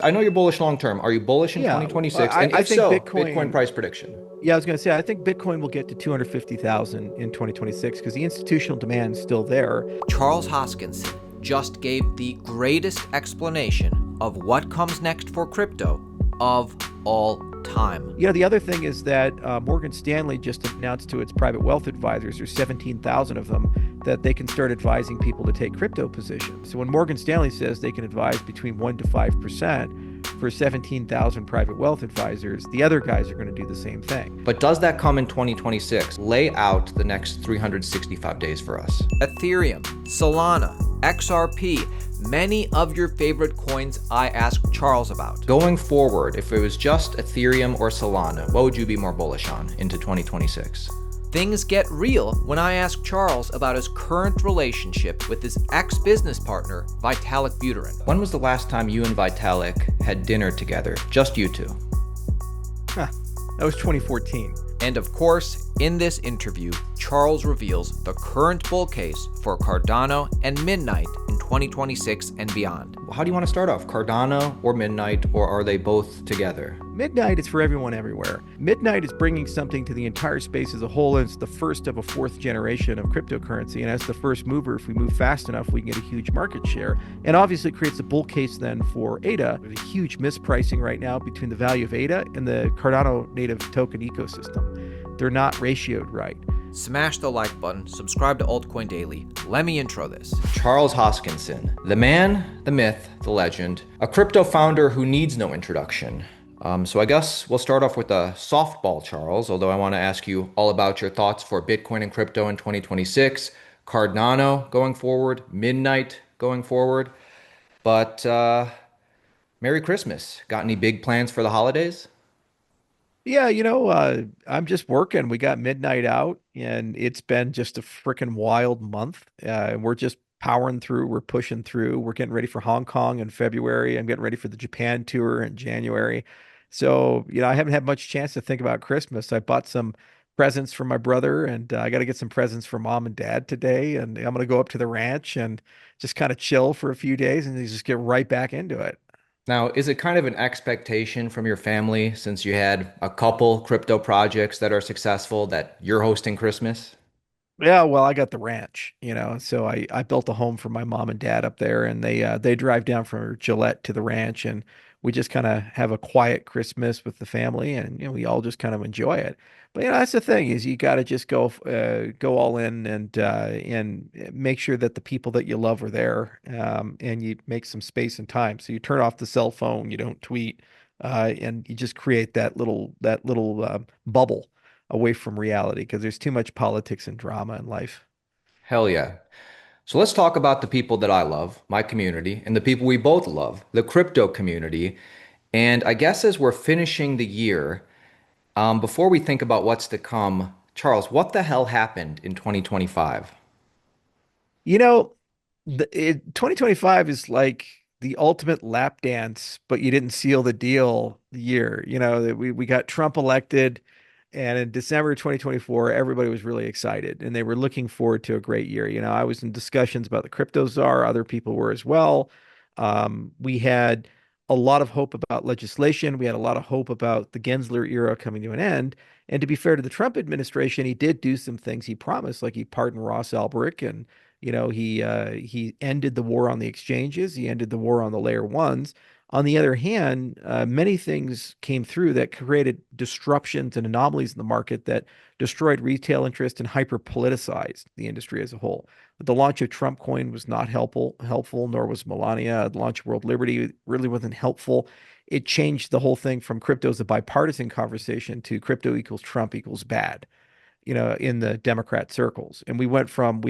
I know you're bullish long term. Are you bullish in Yeah, 2026? I, And I if think so, Bitcoin Bitcoin. price prediction. Yeah, I was going to say I think Bitcoin will get to 250,000 in 2026 because the institutional demand is still there. Charles Hoskinson just gave the greatest explanation of what comes next for crypto of all time. The other thing is that Morgan Stanley just announced to its private wealth advisors, there's 17,000 of them, that they can start advising people to take crypto positions. So when Morgan Stanley says they can advise between 1 to 5% for 17,000 private wealth advisors, the other guys are going to do the same thing. But does that come in 2026? Lay out the next 365 days for us. Ethereum, Solana, XRP, many of your favorite coins I asked Charles about. Going forward, if it was just Ethereum or Solana, what would you be more bullish on into 2026? Things get real when I ask Charles about his current relationship with his ex-business partner, Vitalik Buterin. When was the last time you and Vitalik had dinner together? Just you two? Huh, that was 2014. And of course, in this interview, Charles reveals the current bull case for Cardano and Midnight in 2026 and beyond. How do you want to start off? Cardano or Midnight, or are they both together? Midnight is for everyone everywhere. Midnight is bringing something to the entire space as a whole, and it's the first of a fourth generation of cryptocurrency. And as the first mover, if we move fast enough, we can get a huge market share. And obviously, it creates a bull case then for ADA. There's a huge mispricing right now between the value of ADA and the Cardano native token ecosystem. They're not ratioed right. Smash the like button, subscribe to Altcoin Daily. Let me intro this. Charles Hoskinson, the man, the myth, the legend, a crypto founder who needs no introduction. So I guess we'll start off with a softball, Charles, although I want to ask you all about your thoughts for Bitcoin and crypto in 2026, Cardano going forward, Midnight going forward. But Merry Christmas. Got any big plans for the holidays? Yeah, I'm just working. We got Midnight out, and it's been just a freaking wild month. We're just powering through. We're pushing through. We're getting ready for Hong Kong in February. I'm getting ready for the Japan tour in January. So, I haven't had much chance to think about Christmas. I bought some presents for my brother, and I got to get some presents for mom and dad today. And I'm going to go up to the ranch and just kind of chill for a few days and then just get right back into it. Now, is it kind of an expectation from your family since you had a couple crypto projects that are successful that you're hosting Christmas? Yeah, well, I got the ranch, so I built a home for my mom and dad up there, and they drive down from Gillette to the ranch, and we just kind of have a quiet Christmas with the family, and we all just kind of enjoy it. But that's the thing is you got to just go all in and make sure that the people that you love are there, and you make some space and time. So you turn off the cell phone, you don't tweet, and you just create that little bubble away from reality because there's too much politics and drama in life. Hell yeah. So let's talk about the people that I love, my community, and the people we both love, the crypto community. And I guess as we're finishing the year, before we think about what's to come, Charles, what the hell happened in 2025? You know, 2025 is like the ultimate lap dance, but you didn't seal the deal year. That we got Trump elected, and in December 2024, everybody was really excited and they were looking forward to a great year. I was in discussions about the crypto czar, other people were as well. We had a lot of hope about legislation. We had a lot of hope about the Gensler era coming to an end. And to be fair to the Trump administration, he did do some things he promised, like he pardoned Ross Ulbricht, and he ended the war on the exchanges. He ended the war on the layer ones. On the other hand, many things came through that created disruptions and anomalies in the market that destroyed retail interest and hyper politicized the industry as a whole. The launch of Trump coin was not helpful, nor was Melania. The launch of World Liberty really wasn't helpful. It changed the whole thing from crypto as a bipartisan conversation to crypto equals Trump equals bad, in the Democrat circles. And we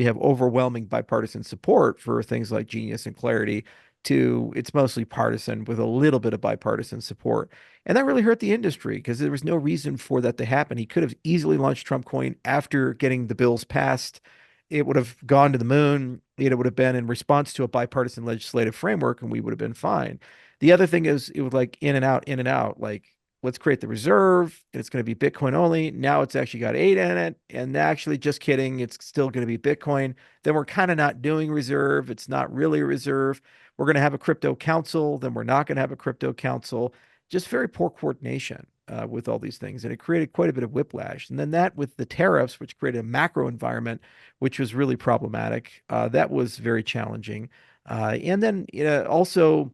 have overwhelming bipartisan support for things like Genius and Clarity to it's mostly partisan with a little bit of bipartisan support. And that really hurt the industry because there was no reason for that to happen. He could have easily launched Trump coin after getting the bills passed. It would have gone to the moon. It would have been in response to a bipartisan legislative framework, and we would have been fine. The other thing is it was like in and out, in and out. Like, let's create the reserve. And it's going to be Bitcoin only. Now it's actually got eight in it. And actually, just kidding, it's still going to be Bitcoin. Then we're kind of not doing reserve. It's not really a reserve. we're going to have a crypto council, then we're not going to have a crypto council. Just very poor coordination with all these things. And it created quite a bit of whiplash. And then that with the tariffs, which created a macro environment, which was really problematic, that was very challenging. And then also,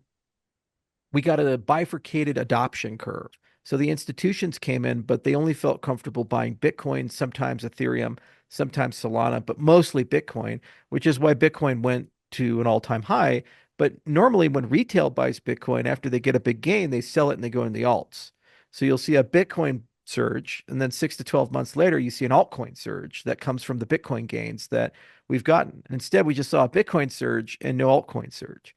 we got a bifurcated adoption curve. So the institutions came in, but they only felt comfortable buying Bitcoin, sometimes Ethereum, sometimes Solana, but mostly Bitcoin, which is why Bitcoin went to an all-time high. But normally, when retail buys Bitcoin, after they get a big gain, they sell it and they go in the alts. So you'll see a Bitcoin surge, and then 6 to 12 months later, you see an altcoin surge that comes from the Bitcoin gains that we've gotten. Instead, we just saw a Bitcoin surge and no altcoin surge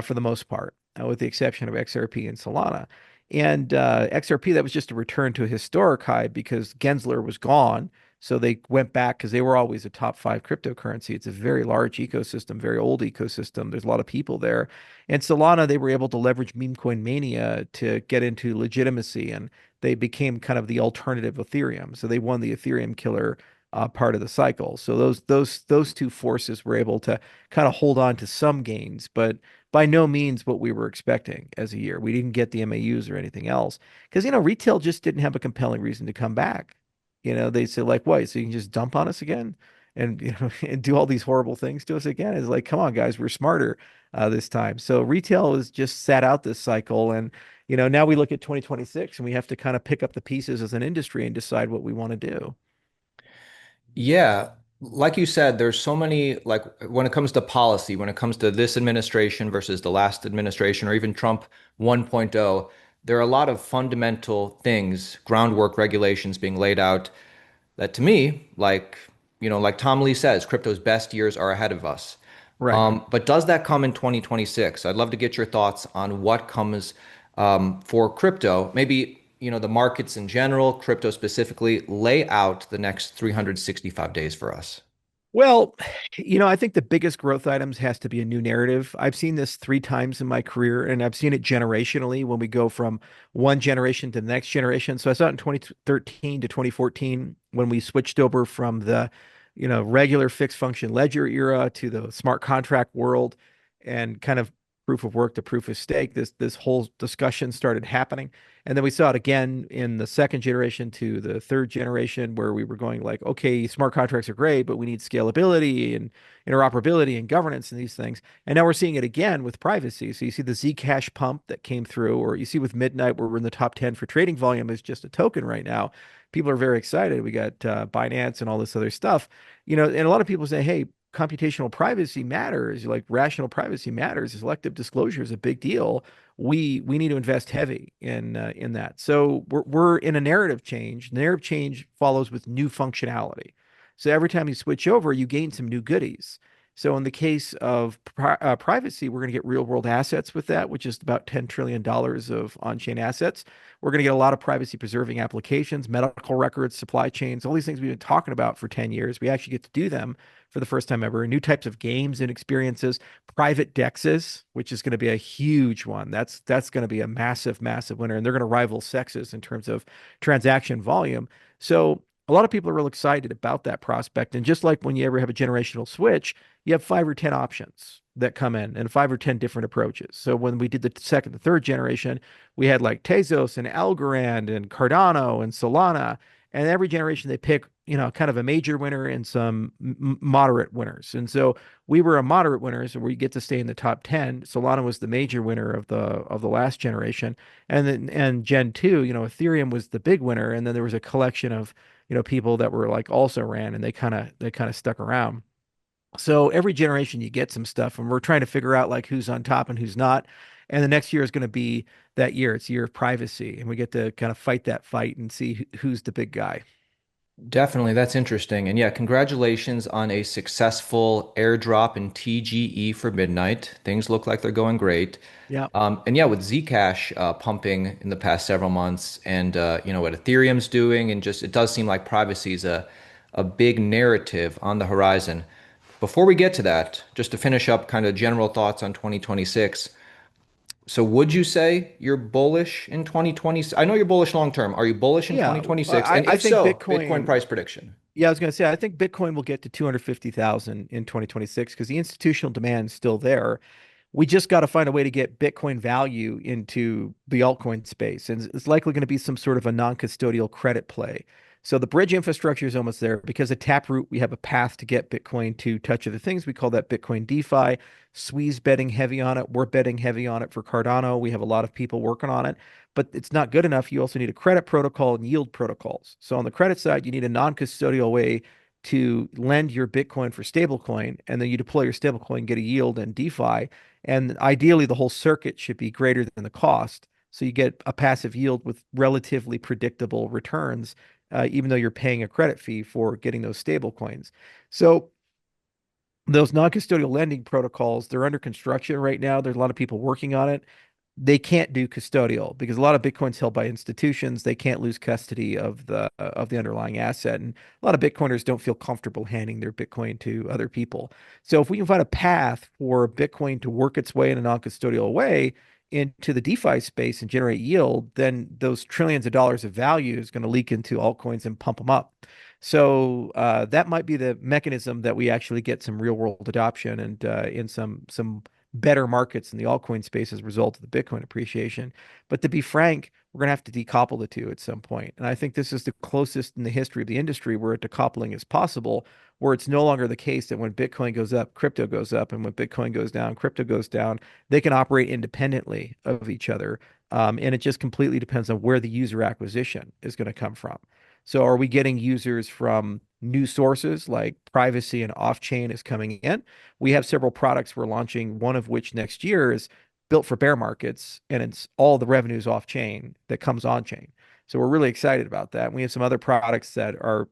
for the most part, with the exception of XRP and Solana. And XRP, that was just a return to a historic high because Gensler was gone. So they went back because they were always a top 5 cryptocurrency. It's a very large ecosystem, very old ecosystem. There's a lot of people there. And Solana, they were able to leverage meme coin mania to get into legitimacy, and they became kind of the alternative Ethereum. So they won the Ethereum killer part of the cycle. So those two forces were able to kind of hold on to some gains, but by no means what we were expecting as a year. We didn't get the MAUs or anything else because retail just didn't have a compelling reason to come back. They say like, "What? So you can just dump on us again, and and do all these horrible things to us again?" It's like, come on, guys, we're smarter this time. So retail has just sat out this cycle, and now we look at 2026, and we have to kind of pick up the pieces as an industry and decide what we want to do. Yeah, like you said, there's so many, like when it comes to policy, when it comes to this administration versus the last administration, or even Trump 1.0, there are a lot of fundamental things, groundwork regulations being laid out that to me, like Tom Lee says, crypto's best years are ahead of us. Right. But does that come in 2026? I'd love to get your thoughts on what comes for crypto. Maybe, the markets in general, crypto specifically, lay out the next 365 days for us. Well, I think the biggest growth items has to be a new narrative. I've seen this 3 times in my career, and I've seen it generationally when we go from one generation to the next generation. So I saw it in 2013 to 2014 when we switched over from the, regular fixed function ledger era to the smart contract world, and kind of proof of work to proof of stake. This whole discussion started happening. And then we saw it again in the second generation to the third generation, where we were going like, okay, smart contracts are great, but we need scalability and interoperability and governance and these things. And now we're seeing it again with privacy. So you see the Zcash pump that came through, or you see with Midnight, where we're in the top 10 for trading volume as just a token right now. People are very excited. We got Binance and all this other stuff, and a lot of people say, hey, computational privacy matters, like rational privacy matters. Selective disclosure is a big deal. We need to invest heavy in that. So we're in a narrative change. Narrative change follows with new functionality. So every time you switch over, you gain some new goodies. So in the case of privacy, we're going to get real world assets with that, which is about $10 trillion of on-chain assets. We're going to get a lot of privacy preserving applications, medical records, supply chains, all these things we've been talking about for 10 years. We actually get to do them for the first time ever. New types of games and experiences, private dexes, which is going to be a huge one. That's going to be a massive, massive winner, and they're going to rival sexes in terms of transaction volume. So a lot of people are real excited about that prospect. And just like when you ever have a generational switch, you have 5 or 10 options that come in and 5 or 10 different approaches. So when we did the second, the third generation, we had like Tezos and Algorand and Cardano and Solana. And every generation they pick, kind of a major winner and some moderate winners. And so we were a moderate winner, so we get to stay in the top 10. Solana was the major winner of the last generation. And then Gen 2, Ethereum was the big winner. And then there was a collection of, people that were like also ran, and they kind of stuck around. So every generation you get some stuff, and we're trying to figure out like who's on top and who's not. And the next year is going to be that year. It's a year of privacy, and we get to kind of fight that fight and see who's the big guy. Definitely, that's interesting. And yeah, congratulations on a successful airdrop in TGE for Midnight. Things look like they're going great. Yeah. And yeah, with Zcash pumping in the past several months, and what Ethereum's doing, and just it does seem like privacy is a big narrative on the horizon. Before we get to that, just to finish up kind of general thoughts on 2026. So would you say you're bullish in 2020? I know you're bullish long term. Are you bullish in Yeah. 2026? I, And I if think so, Bitcoin Bitcoin. price prediction. Yeah, I was going to say, I think Bitcoin will get to 250,000 in 2026 because the institutional demand is still there. We just got to find a way to get Bitcoin value into the altcoin space. And it's likely going to be some sort of a non-custodial credit play. So the bridge infrastructure is almost there. Because of Taproot, we have a path to get Bitcoin to touch other things. We call that Bitcoin DeFi. Swee's betting heavy on it. We're betting heavy on it for Cardano. We have a lot of people working on it, but it's not good enough. You also need a credit protocol and yield protocols. So on the credit side, you need a non-custodial way to lend your Bitcoin for stablecoin, and then you deploy your stablecoin, get a yield and DeFi. And ideally, the whole circuit should be greater than the cost. So you get a passive yield with relatively predictable returns, even though you're paying a credit fee for getting those stable coins. So those non-custodial lending protocols, they're under construction right now. There's a lot of people working on it. They can't do custodial because a lot of Bitcoin's held by institutions. They can't lose custody of the underlying asset, and a lot of Bitcoiners don't feel comfortable handing their Bitcoin to other people. So if we can find a path for Bitcoin to work its way in a non-custodial way into the DeFi space and generate yield, then those trillions of dollars of value is going to leak into altcoins and pump them up. So that might be the mechanism that we actually get some real world adoption and in some better markets in the altcoin space as a result of the Bitcoin appreciation. But to be frank, we're going to have to decouple the two at some point. And I think this is the closest in the history of the industry where a decoupling is possible, where it's no longer the case that when Bitcoin goes up, crypto goes up, and when Bitcoin goes down, crypto goes down. They can operate independently of each other. And it just completely depends on where the user acquisition is going to come from. So are we getting users from new sources like privacy and off-chain is coming in? We have several products we're launching, one of which next year is built for bear markets, and it's all the revenues off-chain that comes on-chain. So we're really excited about that. And we have some other products that are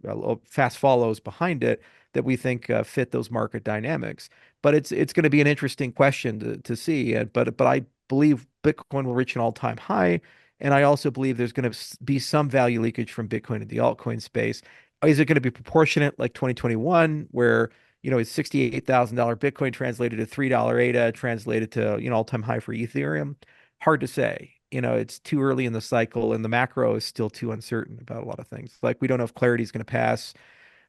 fast follows behind it that we think fit those market dynamics. But it's going to be an interesting question to see. But I believe Bitcoin will reach an all-time high. And I also believe there's going to be some value leakage from Bitcoin in the altcoin space. Is it going to be proportionate like 2021, where it's $68,000 Bitcoin translated to $3 ADA, translated to all-time high for Ethereum? Hard to say. It's too early in the cycle, and the macro is still too uncertain about a lot of things. Like we don't know if clarity is going to pass,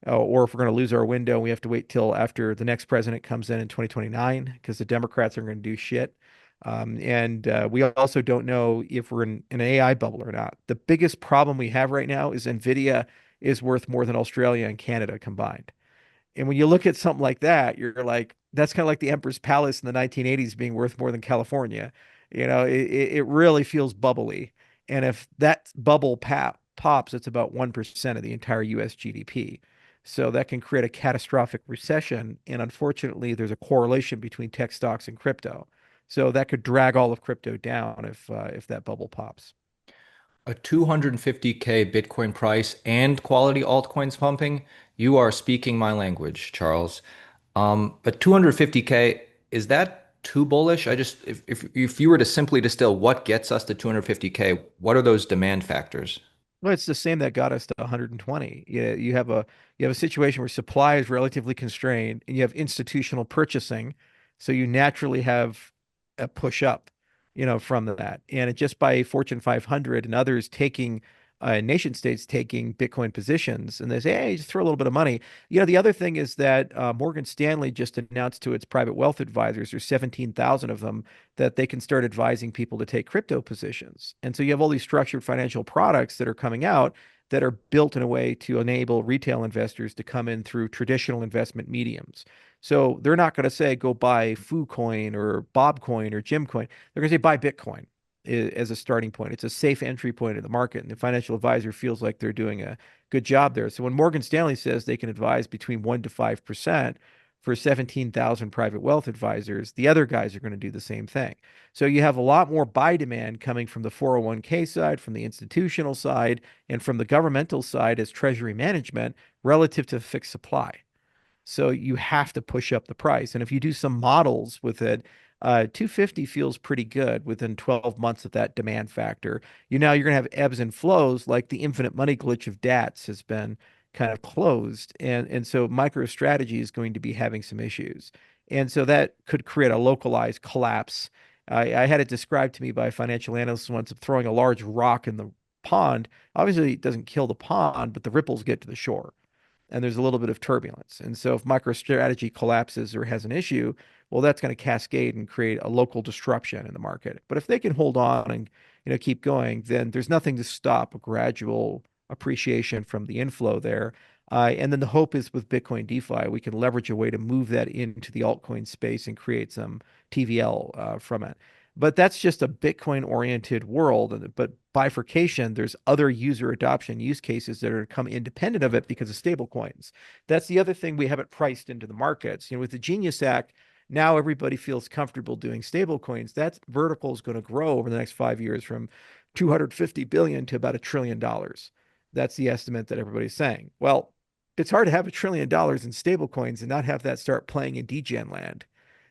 or if we're going to lose our window. We have to wait till after the next president comes in 2029 because the Democrats are going to do shit. And we also don't know if we're in an AI bubble or not. The biggest problem we have right now is NVIDIA is worth more than Australia and Canada combined. And when you look at something like that, you're like, that's kind of like the Emperor's Palace in the 1980s being worth more than California. It really feels bubbly. And if that bubble pops, it's about 1% of the entire US GDP. So that can create a catastrophic recession. And unfortunately, there's a correlation between tech stocks and crypto. So that could drag all of crypto down if that bubble pops. A 250K Bitcoin price and quality altcoins pumping, you are speaking my language, Charles. But 250K, is that too bullish? If you were to simply distill what gets us to 250K, what are those demand factors? Well, it's the same that got us to 120. You have a situation where supply is relatively constrained, and you have institutional purchasing, so you naturally have a push up, from that. And it just by Fortune 500 and others taking nation states taking Bitcoin positions, and they say, hey, just throw a little bit of money. The other thing is that Morgan Stanley just announced to its private wealth advisors, there's 17,000 of them, that they can start advising people to take crypto positions. And so you have all these structured financial products that are coming out that are built in a way to enable retail investors to come in through traditional investment mediums. So they're not going to say go buy Foo Coin or Bob Coin or Jim Coin. They're going to say buy Bitcoin as a starting point. It's a safe entry point in the market, and the financial advisor feels like they're doing a good job there. So when Morgan Stanley says they can advise between 1 to 5% for 17,000 private wealth advisors, the other guys are going to do the same thing. So you have a lot more buy demand coming from the 401k side, from the institutional side, and from the governmental side as treasury management relative to fixed supply. So you have to push up the price. And if you do some models with it, 250 feels pretty good within 12 months of that demand factor. You're going to have ebbs and flows, like the infinite money glitch of DATS has been kind of closed. And so MicroStrategy is going to be having some issues. And so that could create a localized collapse. I had it described to me by a financial analyst once of throwing a large rock in the pond. Obviously, it doesn't kill the pond, but the ripples get to the shore. and there's a little bit of turbulence. And so if MicroStrategy collapses or has an issue, well, that's going to cascade and create a local disruption in the market. But if they can hold on and keep going, then there's nothing to stop a gradual appreciation from the inflow there. And then the hope is with Bitcoin DeFi, we can leverage a way to move that into the altcoin space and create some TVL from it. But that's just a Bitcoin-oriented world. But bifurcation, there's other user adoption use cases that are come independent of it because of stable coins. That's the other thing we haven't priced into the markets. With the Genius Act, now everybody feels comfortable doing stable coins. That vertical is going to grow over the next 5 years from 250 billion to about $1 trillion. That's the estimate that everybody's saying. Well, it's hard to have $1 trillion in stable coins and not have that start playing in degen land,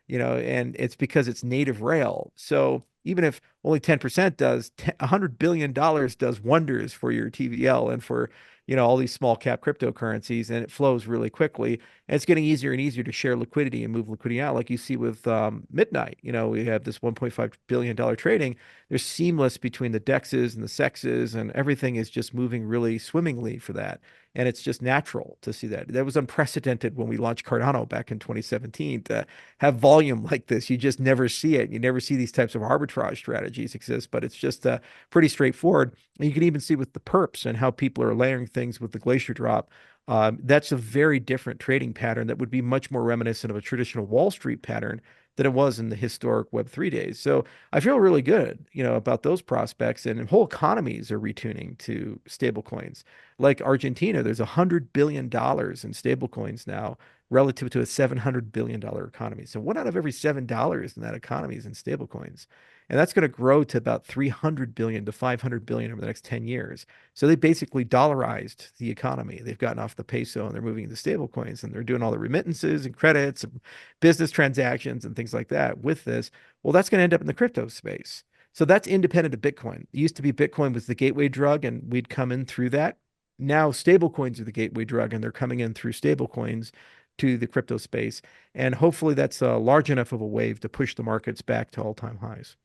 and it's because it's native rail. So even if only 10% does, $100 billion does wonders for your TVL and for, all these small cap cryptocurrencies, and it flows really quickly. And it's getting easier and easier to share liquidity and move liquidity out. Like you see with Midnight, we have this $1.5 billion trading. They're seamless between the DEXs and the SEXs, and everything is just moving really swimmingly for that. And it's just natural to see that. That was unprecedented when we launched Cardano back in 2017 to have volume like this. You just never see it. You never see these types of arbitrage strategies exist, but it's just pretty straightforward. And you can even see with the perps and how people are layering things with the glacier drop. That's a very different trading pattern that would be much more reminiscent of a traditional Wall Street pattern than it was in the historic Web3 days. So I feel really good, about those prospects, and whole economies are retuning to stable coins. Like Argentina, there's $100 billion in stablecoins now relative to a $700 billion economy. So one out of every $7 in that economy is in stablecoins. And that's going to grow to about 300 billion to 500 billion over the next 10 years. So they basically dollarized the economy. They've gotten off the peso and they're moving into stablecoins, and they're doing all the remittances and credits and business transactions and things like that with this. Well, that's going to end up in the crypto space. So that's independent of Bitcoin. It used to be Bitcoin was the gateway drug and we'd come in through that. Now stablecoins are the gateway drug, and they're coming in through stablecoins to the crypto space. And hopefully that's a large enough of a wave to push the markets back to all-time highs.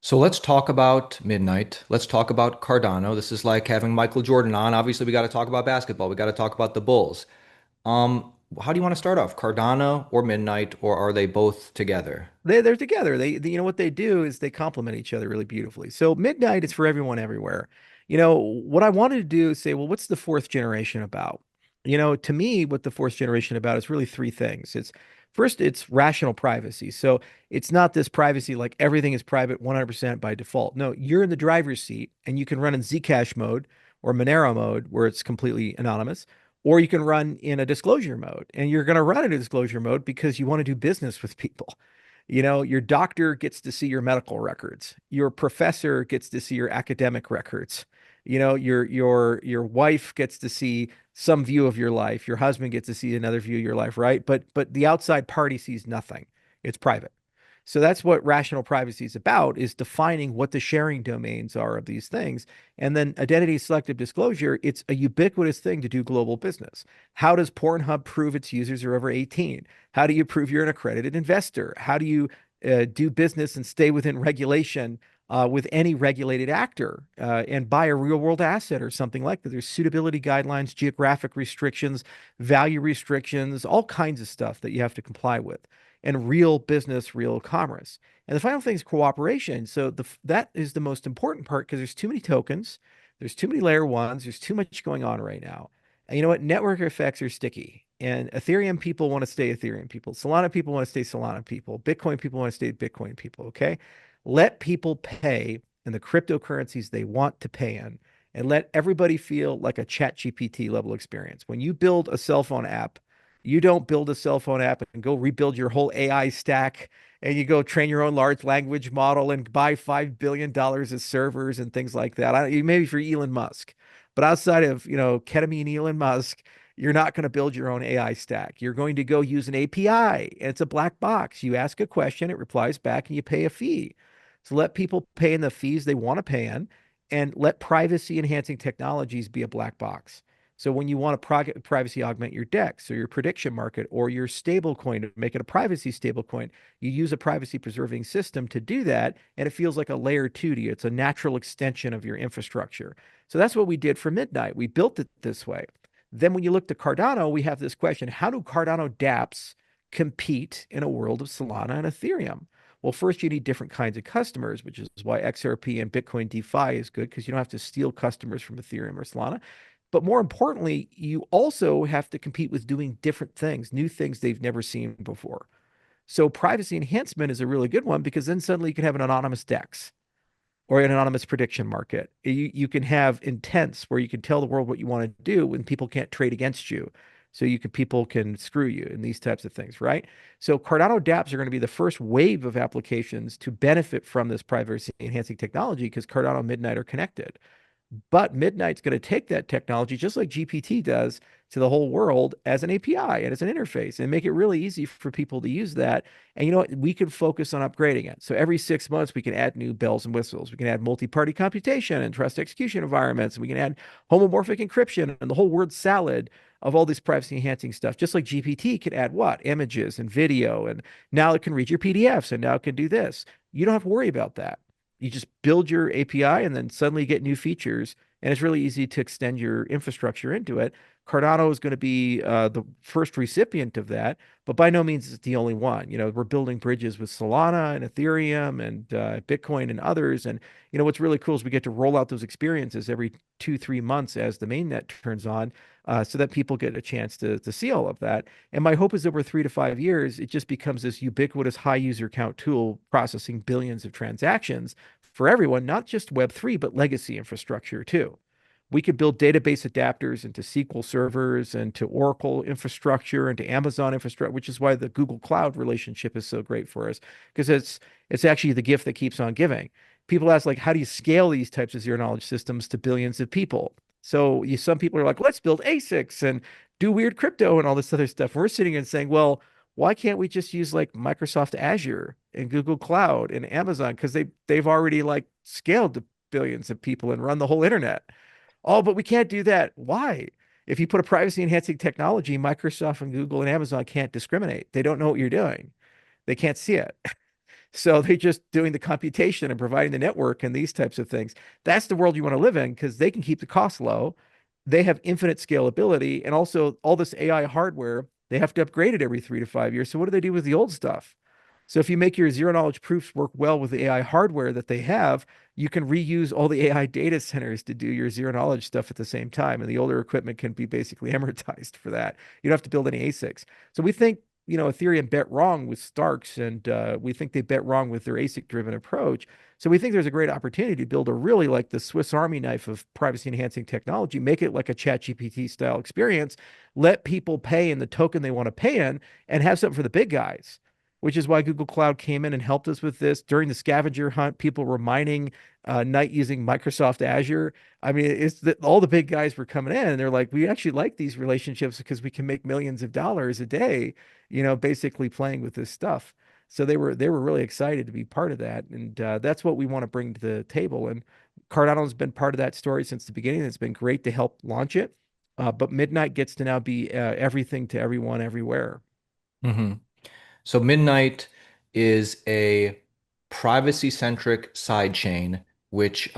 So let's talk about Midnight. Let's talk about Cardano. This is like having Michael Jordan on. Obviously, we got to talk about basketball. We got to talk about the Bulls. How do you want to start off? Cardano or Midnight, or are they both together? They're together. What they do is they complement each other really beautifully. So Midnight is for everyone everywhere. What I wanted to do is say, well, what's the fourth generation about? To me, what the fourth generation about is really three things. First, it's rational privacy. So it's not this privacy like everything is private 100% by default. No, you're in the driver's seat and you can run in Zcash mode or Monero mode where it's completely anonymous, or you can run in a disclosure mode. And you're going to run in a disclosure mode because you want to do business with people. Your doctor gets to see your medical records. Your professor gets to see your academic records. Your wife gets to see some view of your life. Your husband gets to see another view of your life, right? But the outside party sees nothing. It's private. So that's what rational privacy is about, is defining what the sharing domains are of these things. And then identity selective disclosure, it's a ubiquitous thing to do global business. How does Pornhub prove its users are over 18? How do you prove you're an accredited investor? How do you do business and stay within regulation with any regulated actor and buy a real world asset or something like that? There's suitability guidelines, geographic restrictions, value restrictions, all kinds of stuff that you have to comply with, and real business, real commerce. And the final thing is cooperation. So that is the most important part, because there's too many tokens, there's too many layer ones, there's too much going on right now. And you know what? Network effects are sticky. And Ethereum people want to stay Ethereum people. Solana people want to stay Solana people. Bitcoin people want to stay Bitcoin people. Okay. Let people pay in the cryptocurrencies they want to pay in, and let everybody feel like a ChatGPT level experience. When you build a cell phone app, you don't build a cell phone app and go rebuild your whole AI stack and you go train your own large language model and buy $5 billion of servers and things like that. Maybe for Elon Musk, but outside of, ketamine Elon Musk, you're not going to build your own AI stack. You're going to go use an API, and it's a black box. You ask a question, it replies back, and you pay a fee. So let people pay in the fees they want to pay in, and let privacy enhancing technologies be a black box. So when you want to privacy augment your DEX or your prediction market or your stable coin to make it a privacy stable coin, you use a privacy preserving system to do that. And it feels like a layer 2 to you. It's a natural extension of your infrastructure. So that's what we did for Midnight. We built it this way. Then when you look to Cardano, we have this question: how do Cardano dApps compete in a world of Solana and Ethereum? Well, first, you need different kinds of customers, which is why XRP and Bitcoin DeFi is good, because you don't have to steal customers from Ethereum or Solana. But more importantly, you also have to compete with doing different things, new things they've never seen before. So privacy enhancement is a really good one, because then suddenly you can have an anonymous DEX or an anonymous prediction market. You can have intents where you can tell the world what you want to do when people can't trade against you. So people can screw you and these types of things, right? So Cardano dApps are going to be the first wave of applications to benefit from this privacy enhancing technology, because Cardano and Midnight are connected. But Midnight's going to take that technology, just like GPT does, to the whole world as an API and as an interface, and make it really easy for people to use that. And you know what? We can focus on upgrading it. So every 6 months, we can add new bells and whistles. We can add multi-party computation and trust execution environments. And we can add homomorphic encryption and the whole word salad of all this privacy enhancing stuff. Just like GPT can add what? Images and video. And now it can read your PDFs, and now it can do this. You don't have to worry about that. You just build your API and then suddenly get new features. And it's really easy to extend your infrastructure into it. Cardano is going to be the first recipient of that, but by no means is it the only one. We're building bridges with Solana and Ethereum and Bitcoin and others. And what's really cool is we get to roll out those experiences every 2-3 months as the mainnet turns on, so that people get a chance to see all of that. And my hope is over 3 to 5 years, it just becomes this ubiquitous high user count tool processing billions of transactions for everyone, not just Web3, but legacy infrastructure too. We could build database adapters into SQL servers and to Oracle infrastructure and to Amazon infrastructure, which is why the Google Cloud relationship is so great for us, because it's actually the gift that keeps on giving. People ask, like, how do you scale these types of zero knowledge systems to billions of people? So some people are like, let's build ASICs and do weird crypto and all this other stuff. We're sitting and saying, well, why can't we just use like Microsoft Azure and Google Cloud and Amazon, because they've already like scaled to billions of people and run the whole internet. Oh, but we can't do that. Why? If you put a privacy enhancing technology, Microsoft and Google and Amazon can't discriminate. They don't know what you're doing. They can't see it. So they're just doing the computation and providing the network and these types of things. That's the world you want to live in, because they can keep the cost low. They have infinite scalability, and also all this AI hardware, they have to upgrade it every 3 to 5 years. So what do they do with the old stuff? So if you make your zero knowledge proofs work well with the AI hardware that they have, you can reuse all the AI data centers to do your zero knowledge stuff at the same time. And the older equipment can be basically amortized for that. You don't have to build any ASICs. So we think, Ethereum bet wrong with Starks, and we think they bet wrong with their ASIC driven approach. So we think there's a great opportunity to build a really like the Swiss Army knife of privacy enhancing technology, make it like a ChatGPT style experience, let people pay in the token they want to pay in, and have something for the big guys, which is why Google Cloud came in and helped us with this. During the scavenger hunt, people were mining Night using Microsoft Azure. I mean, all the big guys were coming in, and they're like, we actually like these relationships because we can make millions of dollars a day, basically playing with this stuff. So they were really excited to be part of that, and that's what we want to bring to the table. And Cardano's been part of that story since the beginning. It's been great to help launch it, but Midnight gets to now be everything to everyone, everywhere. Mm-hmm. So Midnight is a privacy-centric sidechain which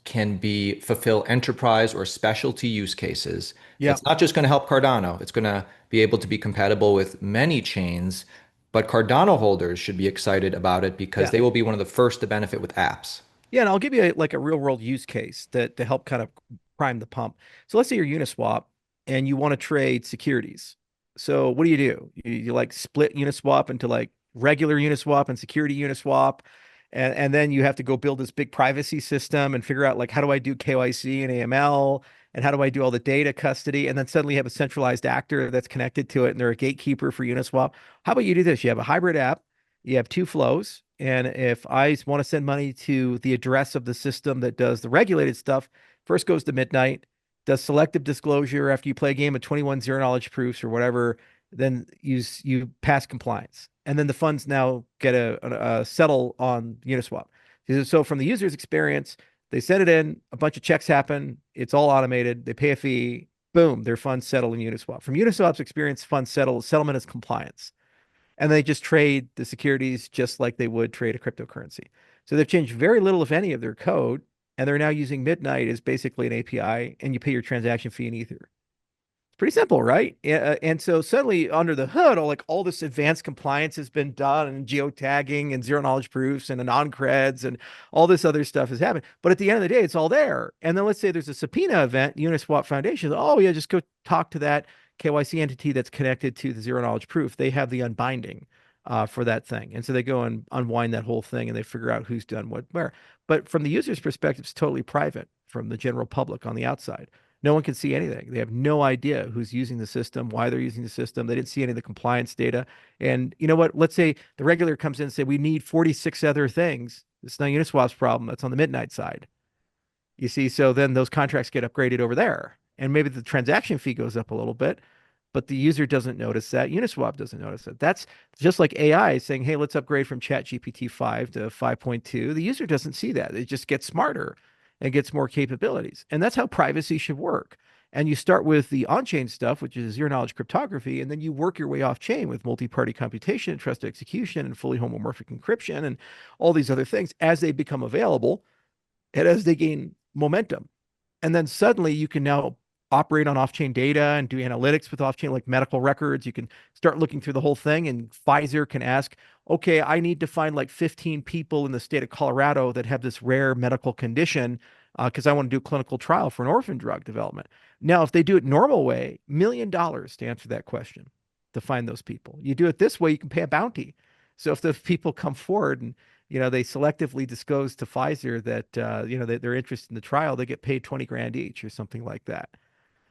can fulfill enterprise or specialty use cases. Yeah. It's not just going to help Cardano. It's going to be able to be compatible with many chains, but Cardano holders should be excited about it because Yeah. they will be one of the first to benefit with apps. Yeah, and I'll give you a real world use case that to help kind of prime the pump. So let's say you're Uniswap and you want to trade securities. So what do? You like split Uniswap into like regular Uniswap and security Uniswap. And then you have to go build this big privacy system and figure out like, how do I do KYC and AML, and how do I do all the data custody? And then suddenly you have a centralized actor that's connected to it, and they're a gatekeeper for Uniswap. How about you do this? You have a hybrid app, you have two flows. And if I want to send money to the address of the system that does the regulated stuff, first goes to Midnight, does selective disclosure after you play a game of 21 zero knowledge proofs or whatever, then you pass compliance. And then the funds now get a settle on Uniswap. So from the user's experience, they send it in, a bunch of checks happen, it's all automated, they pay a fee, boom, their funds settle in Uniswap. From Uniswap's experience, funds settle, settlement is compliance. And they just trade the securities just like they would trade a cryptocurrency. So they've changed very little, if any, of their code, and they're now using Midnight as basically an API, and you pay your transaction fee in Ether. Pretty simple, right? And so suddenly under the hood, all this advanced compliance has been done, and geotagging and zero knowledge proofs and non-creds and all this other stuff has happened. But at the end of the day, it's all there. And then let's say there's a subpoena event, Uniswap Foundation. Oh yeah, just go talk to that KYC entity that's connected to the zero knowledge proof. They have the unbinding for that thing. And so they go and unwind that whole thing and they figure out who's done what where. But from the user's perspective, it's totally private from the general public on the outside. No one can see anything. They have no idea who's using the system, why they're using the system. They didn't see any of the compliance data. And you know what? Let's say the regulator comes in and say, we need 46 other things. It's not Uniswap's problem. That's on the midnight side. You see, so then those contracts get upgraded over there. And maybe the transaction fee goes up a little bit, but the user doesn't notice that. Uniswap doesn't notice it. That's just like AI saying, hey, let's upgrade from ChatGPT 5 to 5.2. The user doesn't see that. It just gets smarter and gets more capabilities. And that's how privacy should work. And you start with the on-chain stuff, which is zero knowledge cryptography, and then you work your way off-chain with multi-party computation, trusted execution, and fully homomorphic encryption, and all these other things as they become available and as they gain momentum. And then suddenly you can now operate on off-chain data and do analytics with off-chain, like medical records. You can start looking through the whole thing, and Pfizer can ask, okay, I need to find like 15 people in the state of Colorado that have this rare medical condition because I want to do a clinical trial for an orphan drug development. Now, if they do it normal way, $1 million to answer that question, to find those people. You do it this way, you can pay a bounty. So if those people come forward and they selectively disclose to Pfizer that that they're interested in the trial, they get paid 20 grand each or something like that.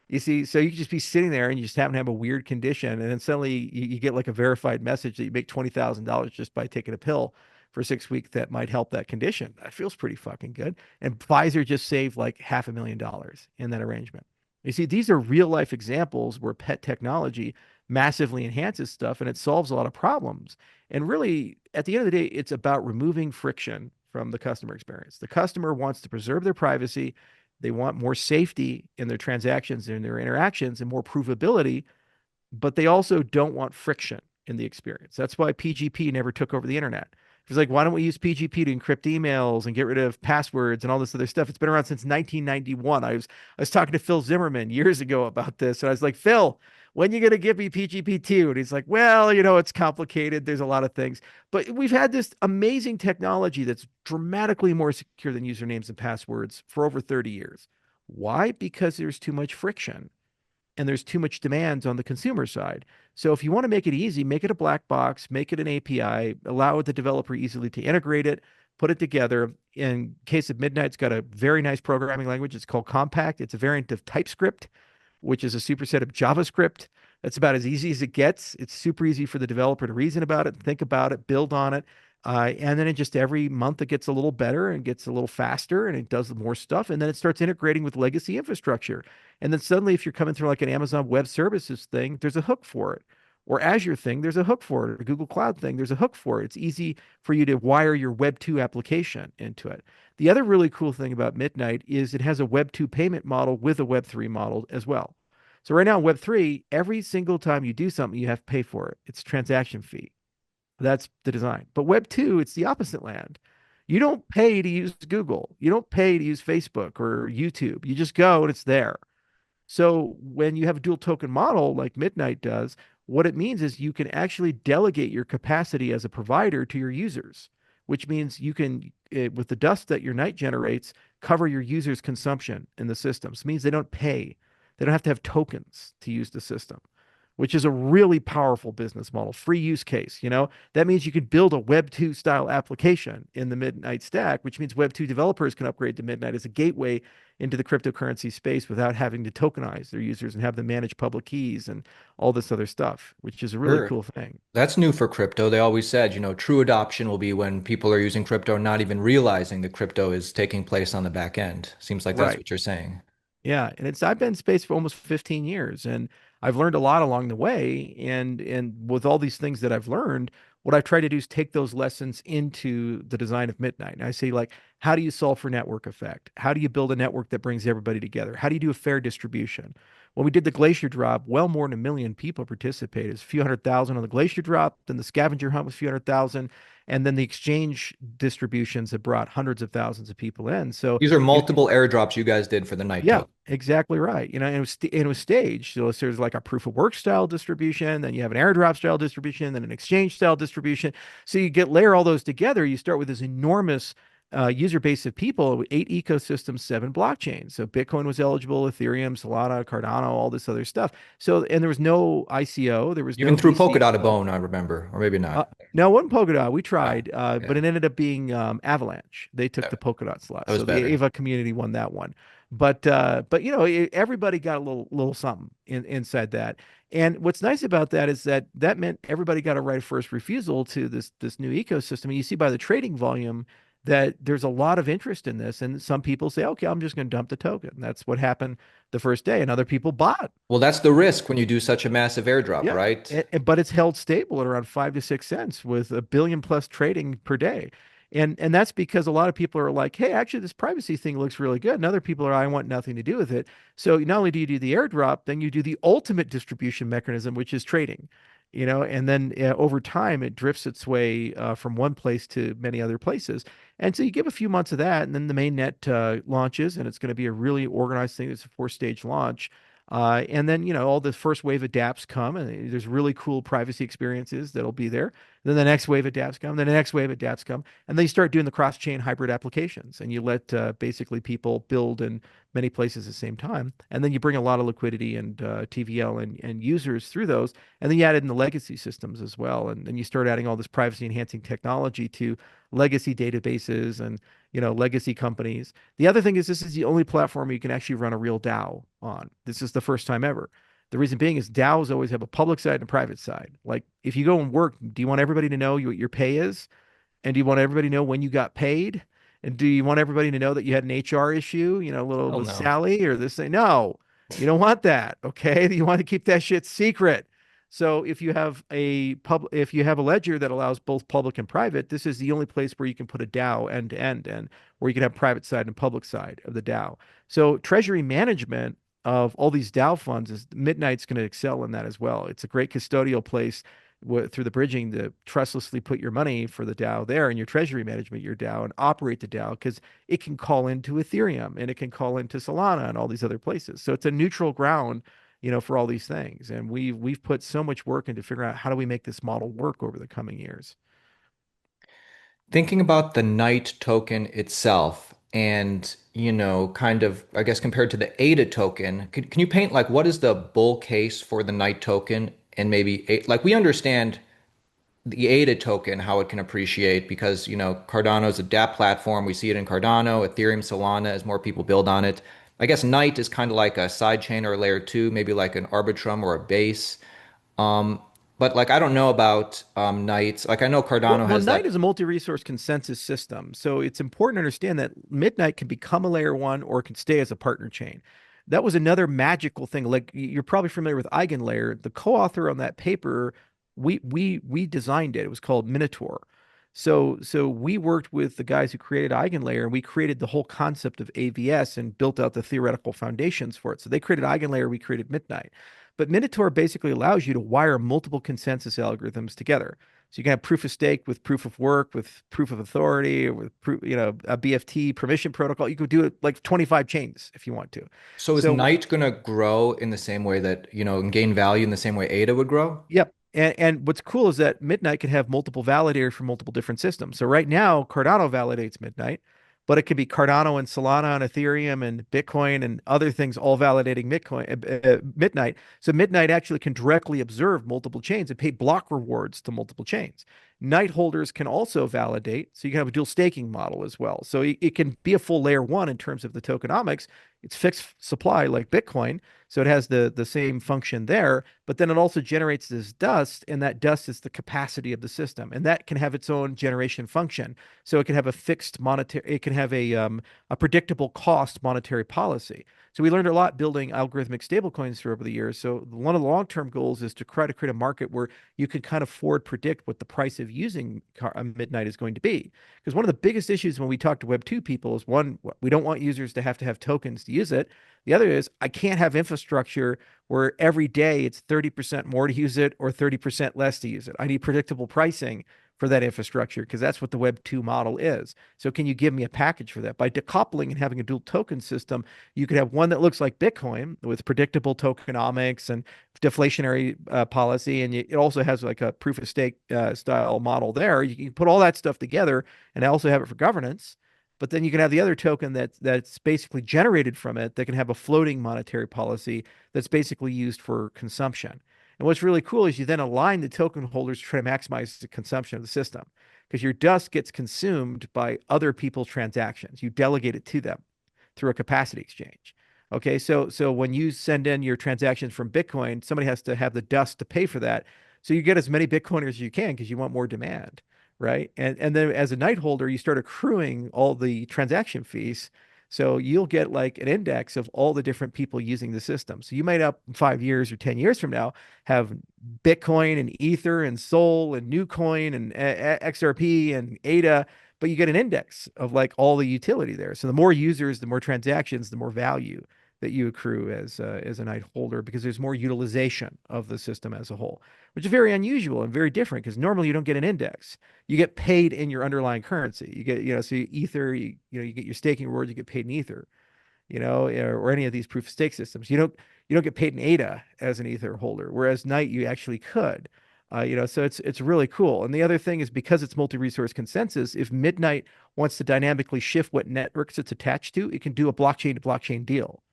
You see, so you could just be sitting there and you just happen to have a weird condition, and then suddenly you get like a verified message that you make $20,000 just by taking a pill for 6 weeks that might help that condition. That feels pretty fucking good. And Pfizer just saved like $500,000 in that arrangement. You see, these are real life examples where pet technology massively enhances stuff and it solves a lot of problems. And really, at the end of the day, it's about removing friction from the customer experience. The customer wants to preserve their privacy. They want more safety in their transactions and their interactions and more provability, but they also don't want friction in the experience. That's why PGP never took over the internet. It's like, why don't we use PGP to encrypt emails and get rid of passwords and all this other stuff? It's been around since 1991. I was talking to Phil Zimmerman years ago about this, and I was like, Phil, when are you going to give me PGP2? And he's like, well, it's complicated. There's a lot of things. But we've had this amazing technology that's dramatically more secure than usernames and passwords for over 30 years. Why? Because there's too much friction and there's too much demands on the consumer side. So if you want to make it easy, make it a black box, make it an API, allow the developer easily to integrate it, put it together. In case of Midnight's got a very nice programming language. It's called Compact. It's a variant of TypeScript, which is a superset of JavaScript. That's about as easy as it gets. It's super easy for the developer to reason about it, think about it, build on it. And then it just every month it gets a little better and gets a little faster and it does more stuff. And then it starts integrating with legacy infrastructure. And then suddenly, if you're coming through like an Amazon Web Services thing, there's a hook for it. Or Azure thing, there's a hook for it. Or Google Cloud thing, there's a hook for it. It's easy for you to wire your Web 2 application into it. The other really cool thing about Midnight is it has a Web 2 payment model with a Web 3 model as well. So right now in Web 3, every single time you do something, you have to pay for it. It's transaction fee. That's the design. But Web 2, it's the opposite land. You don't pay to use Google. You don't pay to use Facebook or YouTube. You just go and it's there. So when you have a dual token model like Midnight does, what it means is you can actually delegate your capacity as a provider to your users, which means you can, with the dust that your night generates, cover your users' consumption in the system. So it means they don't pay. They don't have to have tokens to use the system, which is a really powerful business model, free use case. That means you could build a Web 2 style application in the Midnight stack, which means Web 2 developers can upgrade to Midnight as a gateway into the cryptocurrency space without having to tokenize their users and have them manage public keys and all this other stuff, which is a really cool thing. That's new for crypto. They always said, true adoption will be when people are using crypto, not even realizing the crypto is taking place on the back end. Seems like that's what you're saying. Yeah, and I've been in space for almost 15 years, and I've learned a lot along the way. And with all these things that I've learned, what I've tried to do is take those lessons into the design of Midnight. And I say, like, how do you solve for network effect? How do you build a network that brings everybody together? How do you do a fair distribution? When we did the glacier drop, well more than 1 million people participated. It was a few 100,000 on the glacier drop, then the scavenger hunt was a few 100,000. And then the exchange distributions have brought hundreds of thousands of people in. So These are it, multiple airdrops you guys did for the night yeah, token. exactly right. And it was staged. So there's like a proof of work style distribution, then you have an airdrop style distribution, then an exchange style distribution. So you layer all those together. You start with this enormous user base of people, 8 ecosystems, 7 blockchains. So Bitcoin was eligible, Ethereum, Solana, Cardano, all this other stuff. So and there was no ICO, there was You even no threw VC. Polkadot a bone, I remember, or maybe Uh, not. no, it wasn't Polkadot. We Ah, tried, but yeah, it ended up being Avalanche. They took the that, Polkadot slot, that was so the better. Ava community won that one. But everybody got a little something inside that. And what's nice about that is that meant everybody got a right of first refusal to this new ecosystem. And you see by the trading volume that there's a lot of interest in this, and some people say, okay, I'm just going to dump the token. That's what happened the first day, and other people bought. Well, that's the risk when you do such a massive airdrop, Yeah, right? but it's held stable at around 5 to 6 cents with a billion plus trading per day. And that's because a lot of people are like, hey, actually, this privacy thing looks really good. And other people are, I want nothing to do with it. So not only do you do the airdrop, then you do the ultimate distribution mechanism, which is trading, and then over time it drifts its way from one place to many other places. And so you give a few months of that, and then the main net launches, and it's going to be a really organized thing. It's a 4 stage launch. And then, all the first wave of dApps come, and there's really cool privacy experiences that'll be there. Then the next wave of dApps come, then the next wave of dApps come, and then you start doing the cross-chain hybrid applications, and you let basically people build in many places at the same time. And then you bring a lot of liquidity and TVL and users through those, and then you add in the legacy systems as well, and then you start adding all this privacy-enhancing technology to legacy databases and legacy companies. The other thing is this is the only platform you can actually run a real DAO on. This is the first time ever. The reason being is DAOs always have a public side and a private side. Like if you go and work, do you want everybody to know what your pay is? And do you want everybody to know when you got paid? And do you want everybody to know that you had an HR issue, a little Hell with no. Sally or this thing? No, you don't want that. Okay. You want to keep that shit secret. So if you have a ledger that allows both public and private, this is the only place where you can put a DAO end to end and where you can have private side and public side of the DAO. So treasury management of all these DAO funds is Midnight's going to excel in that as well. It's a great custodial place through the bridging to trustlessly put your money for the DAO there and your treasury management, your DAO, and operate the DAO because it can call into Ethereum and it can call into Solana and all these other places. So it's a neutral ground, for all these things. And we've put so much work into figuring out how do we make this model work over the coming years. Thinking about the night token itself and, kind of, I guess, compared to the ADA token, can you paint like what is the bull case for the night token and maybe like we understand the ADA token, how it can appreciate because, Cardano is a dApp platform. We see it in Cardano, Ethereum, Solana as more people build on it. I guess Night is kind of like a side chain or a layer two, maybe like an Arbitrum or a base. Um, but like I don't know about Night. Like I know Cardano Well, has Night that. is a multi-resource consensus system. So it's important to understand that Midnight can become a layer one or it can stay as a partner chain. That was another magical thing. Like you're probably familiar with EigenLayer. The co-author on that paper, we designed it. It was called Minotaur. So we worked with the guys who created EigenLayer and we created the whole concept of AVS and built out the theoretical foundations for it. So they created EigenLayer, we created Midnight. But Minotaur basically allows you to wire multiple consensus algorithms together. So you can have proof of stake with proof of work, with proof of authority, or with a BFT permission protocol. You could do it like 25 chains if you want to. So is So Night gonna grow in the same way that, and gain value in the same way ADA would grow? yep. And what's cool is that Midnight can have multiple validators for multiple different systems. So right now, Cardano validates Midnight, but it could be Cardano and Solana and Ethereum and Bitcoin and other things all validating Midnight. So Midnight actually can directly observe multiple chains and pay block rewards to multiple chains. Night holders can also validate, so you can have a dual staking model as well. So it can be a full layer one in terms of the tokenomics. It's fixed supply like Bitcoin, so it has the same function there, but then it also generates this dust, and that dust is the capacity of the system, and that can have its own generation function. So it can have a fixed monetary, it can have a predictable cost monetary policy. So we learned a lot building algorithmic stablecoins through over the years. So one of the long-term goals is to try to create a market where you can kind of forward predict what the price of using Midnight is going to be. Because one of the biggest issues when we talk to Web2 people is one, we don't want users to have tokens to use it. The other is I can't have infrastructure where every day it's 30% more to use it or 30% less to use it. I need predictable pricing for that infrastructure because that's what the Web 2 model is. So can you give me a package for that? By decoupling and having a dual token system, you could have one that looks like Bitcoin with predictable tokenomics and deflationary policy, and it also has like a proof of stake style model there. You can put all that stuff together and also have it for governance. But then you can have the other token that's basically generated from it that can have a floating monetary policy that's basically used for consumption. And what's really cool is you then align the token holders to try to maximize the consumption of the system because your dust gets consumed by other people's transactions. You delegate it to them through a capacity exchange. Okay, so when you send in your transactions from Bitcoin, somebody has to have the dust to pay for that. So you get as many Bitcoiners as you can because you want more demand, right? And then as a night holder, you start accruing all the transaction fees. So you'll get like an index of all the different people using the system. So you might up 5 years or 10 years from now have Bitcoin and Ether and Sol and Newcoin and XRP and ADA, but you get an index of like all the utility there. So the more users, the more transactions, the more value that you accrue as a night holder because there's more utilization of the system as a whole, which is very unusual and very different because normally you don't get an index. You get paid in your underlying currency. You get, so Ether, you get your staking reward, you get paid in Ether, or any of these proof of stake systems. You don't get paid in ADA as an Ether holder, whereas Night you actually could. So it's really cool. And the other thing is because it's multi-resource consensus, if Midnight wants to dynamically shift what networks it's attached to, it can do a blockchain to blockchain deal.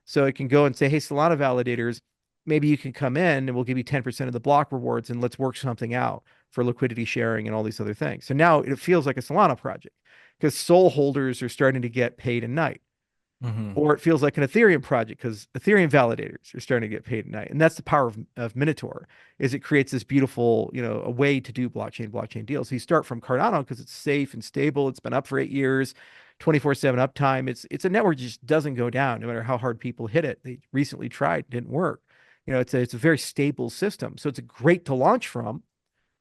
So it can go and say, hey, Solana validators, maybe you can come in and we'll give you 10% of the block rewards and let's work something out for liquidity sharing and all these other things. So now it feels like a Solana project because Sol holders are starting to get paid in Night. Or it feels like an Ethereum project because Ethereum validators are starting to get paid at night. And that's the power of Minotaur is it creates this beautiful, a way to do blockchain deals. So you start from Cardano because it's safe and stable. It's been up for 8 years, 24/7 uptime. It's a network that just doesn't go down no matter how hard people hit it. They recently tried, didn't work. It's a very stable system. So it's great to launch from,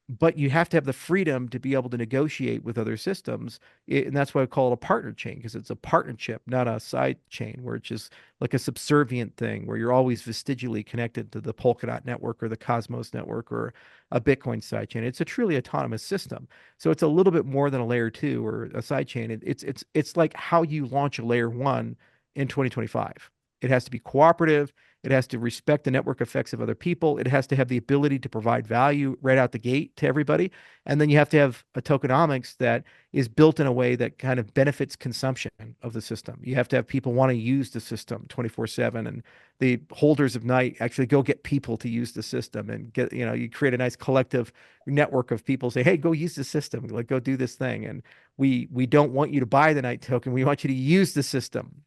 but you have to have the freedom to be able to negotiate with other systems. And that's why I call it a partner chain, because it's a partnership, not a side chain where it's just like a subservient thing where you're always vestigially connected to the Polkadot network or the Cosmos network or a Bitcoin side chain. It's a truly autonomous system. So it's a little bit more than a layer 2 or a side chain. It's like how you launch a layer 1 in 2025. It has to be cooperative. It has to respect the network effects of other people. It has to have the ability to provide value right out the gate to everybody. And then you have to have a tokenomics that is built in a way that kind of benefits consumption of the system. You have to have people want to use the system 24/7, and the holders of Night actually go get people to use the system and get, you create a nice collective network of people say, hey, go use the system, like go do this thing. And we don't want you to buy the Night token. We want you to use the system,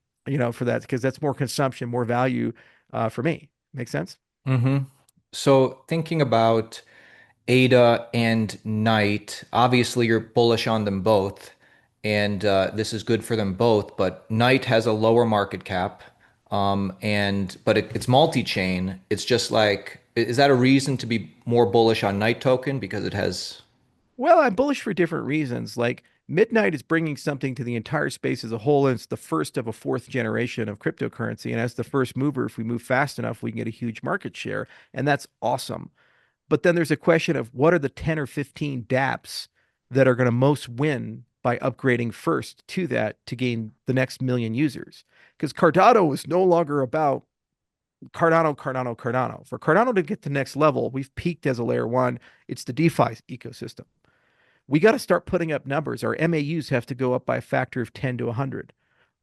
for that, because that's more consumption, more value for me. Make sense? So thinking about ADA and Night, obviously you're bullish on them both, and this is good for them both. But Night has a lower market cap, but it's multi-chain. It's just like, is that a reason to be more bullish on Night token because it has? Well, I'm bullish for different reasons. Like Midnight is bringing something to the entire space as a whole, and it's the first of a fourth generation of cryptocurrency. And as the first mover, if we move fast enough, we can get a huge market share, and that's awesome. But then there's a question of what are the 10 or 15 dApps that are going to most win by upgrading first to that to gain the next million users? Because Cardano is no longer about Cardano. For Cardano to get to the next level, we've peaked as a layer 1. It's the DeFi ecosystem. We got to start putting up numbers. Our MAUs have to go up by a factor of 10 to 100.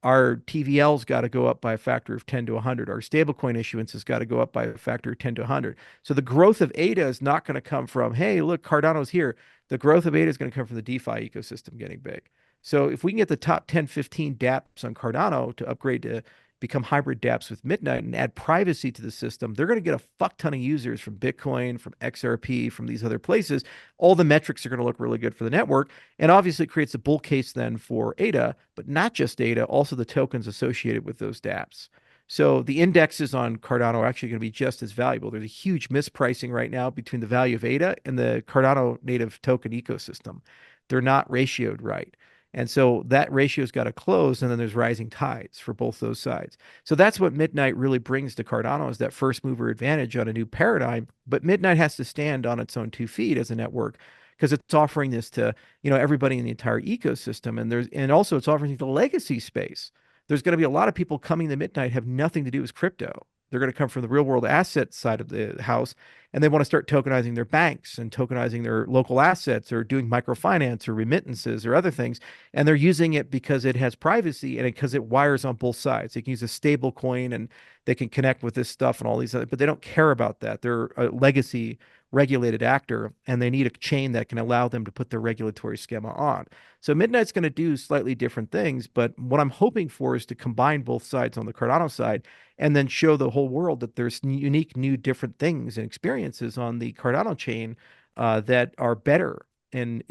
Our TVL's got to go up by a factor of 10 to 100. Our stablecoin issuance has got to go up by a factor of 10 to 100. So the growth of ADA is not going to come from, hey, look, Cardano's here. The growth of ADA is going to come from the DeFi ecosystem getting big. So if we can get the top 10, 15 dApps on Cardano to upgrade to become hybrid dApps with Midnight and add privacy to the system, they're going to get a fuck ton of users from Bitcoin, from XRP, from these other places. All the metrics are going to look really good for the network. And obviously it creates a bull case then for ADA, but not just ADA, also the tokens associated with those dApps. So the indexes on Cardano are actually going to be just as valuable. There's a huge mispricing right now between the value of ADA and the Cardano native token ecosystem. They're not ratioed right. And so that ratio's got to close, and then there's rising tides for both those sides. So that's what Midnight really brings to Cardano is that first mover advantage on a new paradigm. But Midnight has to stand on its own 2 feet as a network because it's offering this to, everybody in the entire ecosystem. And also it's offering the legacy space. There's going to be a lot of people coming to Midnight have nothing to do with crypto. They're going to come from the real world asset side of the house, and they want to start tokenizing their banks and tokenizing their local assets or doing microfinance or remittances or other things. And they're using it because it has privacy and because it wires on both sides. They can use a stable coin and they can connect with this stuff and all these other, but they don't care about that. They're a legacy regulated actor, and they need a chain that can allow them to put their regulatory schema on. So Midnight's going to do slightly different things, but what I'm hoping for is to combine both sides on the Cardano side and then show the whole world that there's unique, new, different things and experiences on the Cardano chain that are better and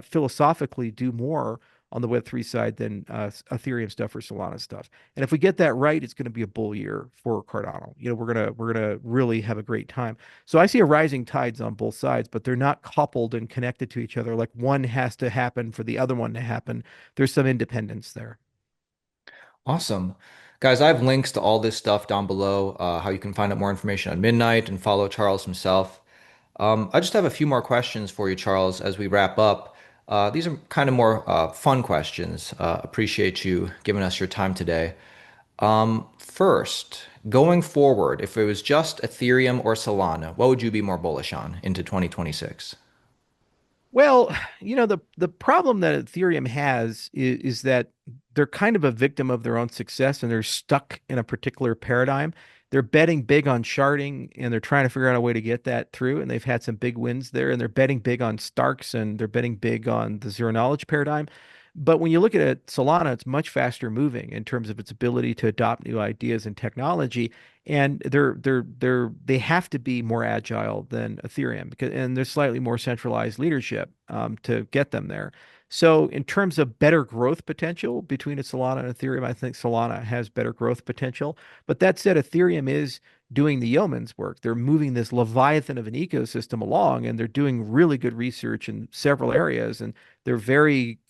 philosophically do more on the Web3 side than Ethereum stuff or Solana stuff. And if we get that right, it's going to be a bull year for Cardano. We're gonna really have a great time. So I see a rising tides on both sides, but they're not coupled and connected to each other. Like one has to happen for the other one to happen. There's some independence there. Awesome. Guys, I have links to all this stuff down below, how you can find out more information on Midnight and follow Charles himself. I just have a few more questions for you, Charles, as we wrap up. These are kind of more fun questions. Appreciate you giving us your time today. First, going forward, if it was just Ethereum or Solana, what would you be more bullish on into 2026? Well, the problem that Ethereum has is that they're kind of a victim of their own success and they're stuck in a particular paradigm. They're betting big on sharding and they're trying to figure out a way to get that through. And they've had some big wins there, and they're betting big on Starks and they're betting big on the zero knowledge paradigm. But when you look at it, Solana, it's much faster moving in terms of its ability to adopt new ideas and technology. And they have to be more agile than Ethereum because and there's slightly more centralized leadership to get them there. So in terms of better growth potential between a Solana and Ethereum, I think Solana has better growth potential. But that said, Ethereum is doing the yeoman's work. They're moving this leviathan of an ecosystem along, and they're doing really good research in several areas. And they're very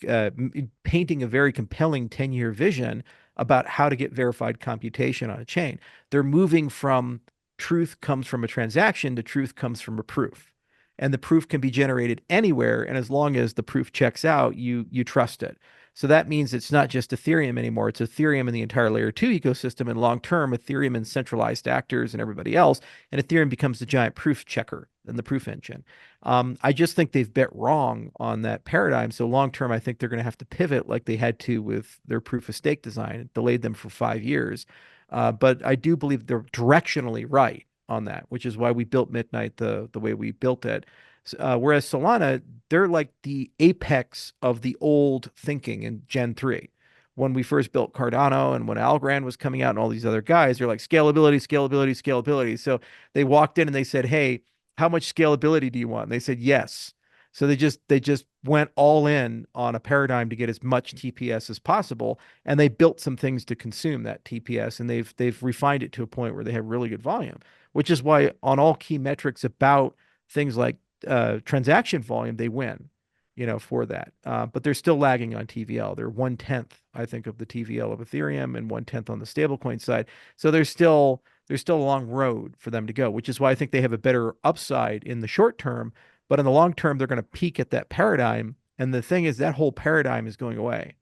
painting a very compelling 10-year vision about how to get verified computation on a chain. They're moving from truth comes from a transaction to truth comes from a proof. And the proof can be generated anywhere. And as long as the proof checks out, you trust it. So that means it's not just Ethereum anymore. It's Ethereum and the entire layer two ecosystem. And long term, Ethereum and centralized actors and everybody else. And Ethereum becomes the giant proof checker and the proof engine. I just think they've bet wrong on that paradigm. So long term, I think they're going to have to pivot like they had to with their proof of stake design. It delayed them for 5 years. But I do believe they're directionally right on that, which is why we built Midnight the way we built it. Whereas Solana, they're like the apex of the old thinking in Gen 3. When we first built Cardano and when Algorand was coming out and all these other guys, they're like scalability, scalability, scalability. So they walked in and they said, "Hey, how much scalability do you want?" And they said, "Yes." So they just went all in on a paradigm to get as much TPS as possible, and they built some things to consume that TPS, and they've refined it to a point where they have really good volume, which is why on all key metrics about things like transaction volume, they win, for that. But they're still lagging on TVL. They're 1/10, I think, of the TVL of Ethereum and 1/10 on the stablecoin side. So there's still a long road for them to go, which is why I think they have a better upside in the short term. But in the long term, they're going to peak at that paradigm. And the thing is, that whole paradigm is going away.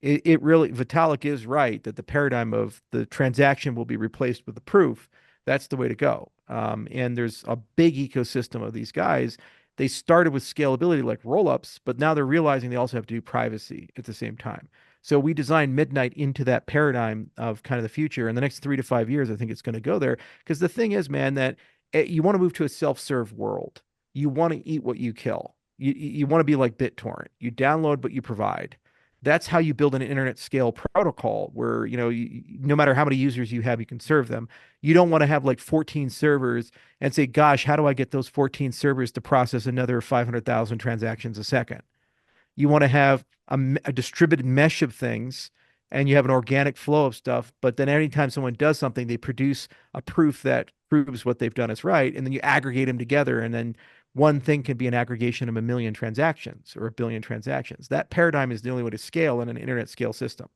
It really, Vitalik is right that the paradigm of the transaction will be replaced with the proof. That's the way to go. And there's a big ecosystem of these guys. They started with scalability like rollups, but now they're realizing they also have to do privacy at the same time. So we designed Midnight into that paradigm of kind of the future. In the next 3 to 5 years, I think it's going to go there. Because the thing is, man, that you want to move to a self-serve world. You want to eat what you kill. You want to be like BitTorrent. You download, but you provide. That's how you build an internet scale protocol where, no matter how many users you have, you can serve them. You don't want to have like 14 servers and say, gosh, how do I get those 14 servers to process another 500,000 transactions a second? You want to have a distributed mesh of things and you have an organic flow of stuff. But then anytime someone does something, they produce a proof that proves what they've done is right. And then you aggregate them together. And then one thing can be an aggregation of 1 million transactions or 1 billion transactions. That paradigm is the only way to scale in an internet scale system.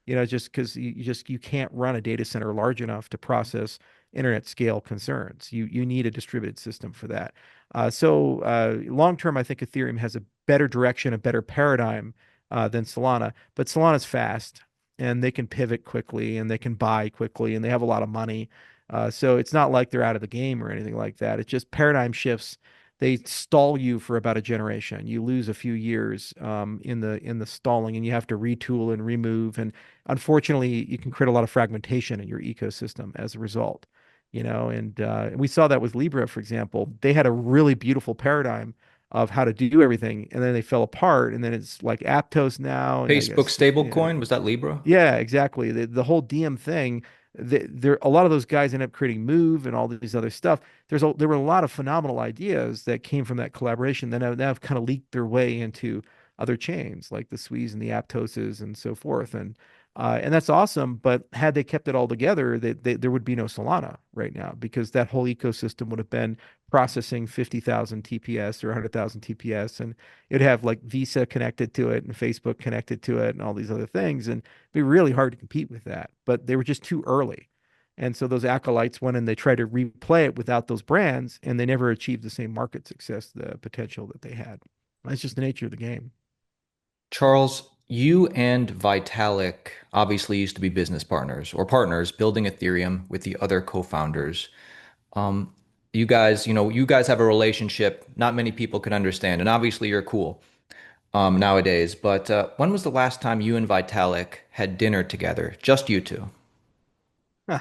Just because you can't run a data center large enough to process internet scale concerns. You need a distributed system for that. Long term, I think Ethereum has a better direction, a better paradigm than Solana. But Solana's fast, and they can pivot quickly, and they can buy quickly, and they have a lot of money. So it's not like they're out of the game or anything like that. It's just paradigm shifts. They stall you for about a generation. You lose a few years in the stalling, and you have to retool and remove. And unfortunately, you can create a lot of fragmentation in your ecosystem as a result. And we saw that with Libra, for example. They had a really beautiful paradigm of how to do everything, and then they fell apart, and then it's like Aptos now, and I Facebook guess yeah, stablecoin, was that Libra? yeah, exactly. The whole DM thing, there a lot of those guys end up creating Move and all these other stuff. There were a lot of phenomenal ideas that came from that collaboration that have kind of leaked their way into other chains like the Swees and the Aptoses and so forth. And that's awesome. But had they kept it all together, there would be no Solana right now because that whole ecosystem would have been processing 50,000 TPS or 100,000 TPS, and it'd have like Visa connected to it and Facebook connected to it and all these other things. And be really hard to compete with that. But they were just too early. And so those acolytes went and they tried to replay it without those brands, and they never achieved the same market success, the potential that they had. That's just the nature of the game. Charles, you and Vitalik obviously used to be business partners or partners building Ethereum with the other co-founders. Um, you guys have a relationship not many people can understand, and obviously you're cool nowadays. But when was the last time you and Vitalik had dinner together, just you two? Huh.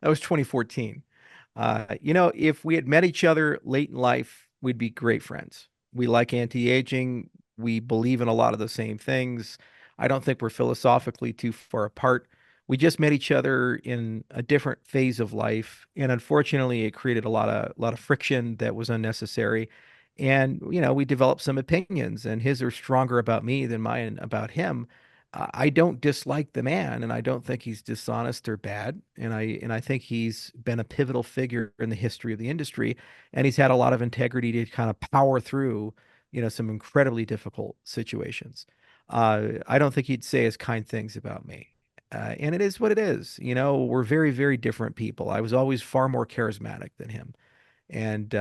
That was 2014. If we had met each other late in life, we'd be great friends. We like anti-aging. We believe in a lot of the same things. I don't think we're philosophically too far apart. We just met each other in a different phase of life, and unfortunately, it created a lot of friction that was unnecessary. And we developed some opinions, and his are stronger about me than mine about him. I don't dislike the man, and I don't think he's dishonest or bad. And I think he's been a pivotal figure in the history of the industry, and he's had a lot of integrity to kind of power through, some incredibly difficult situations. I don't think he'd say as kind things about me. And it is what it is. We're very, very different people. I was always far more charismatic than him. And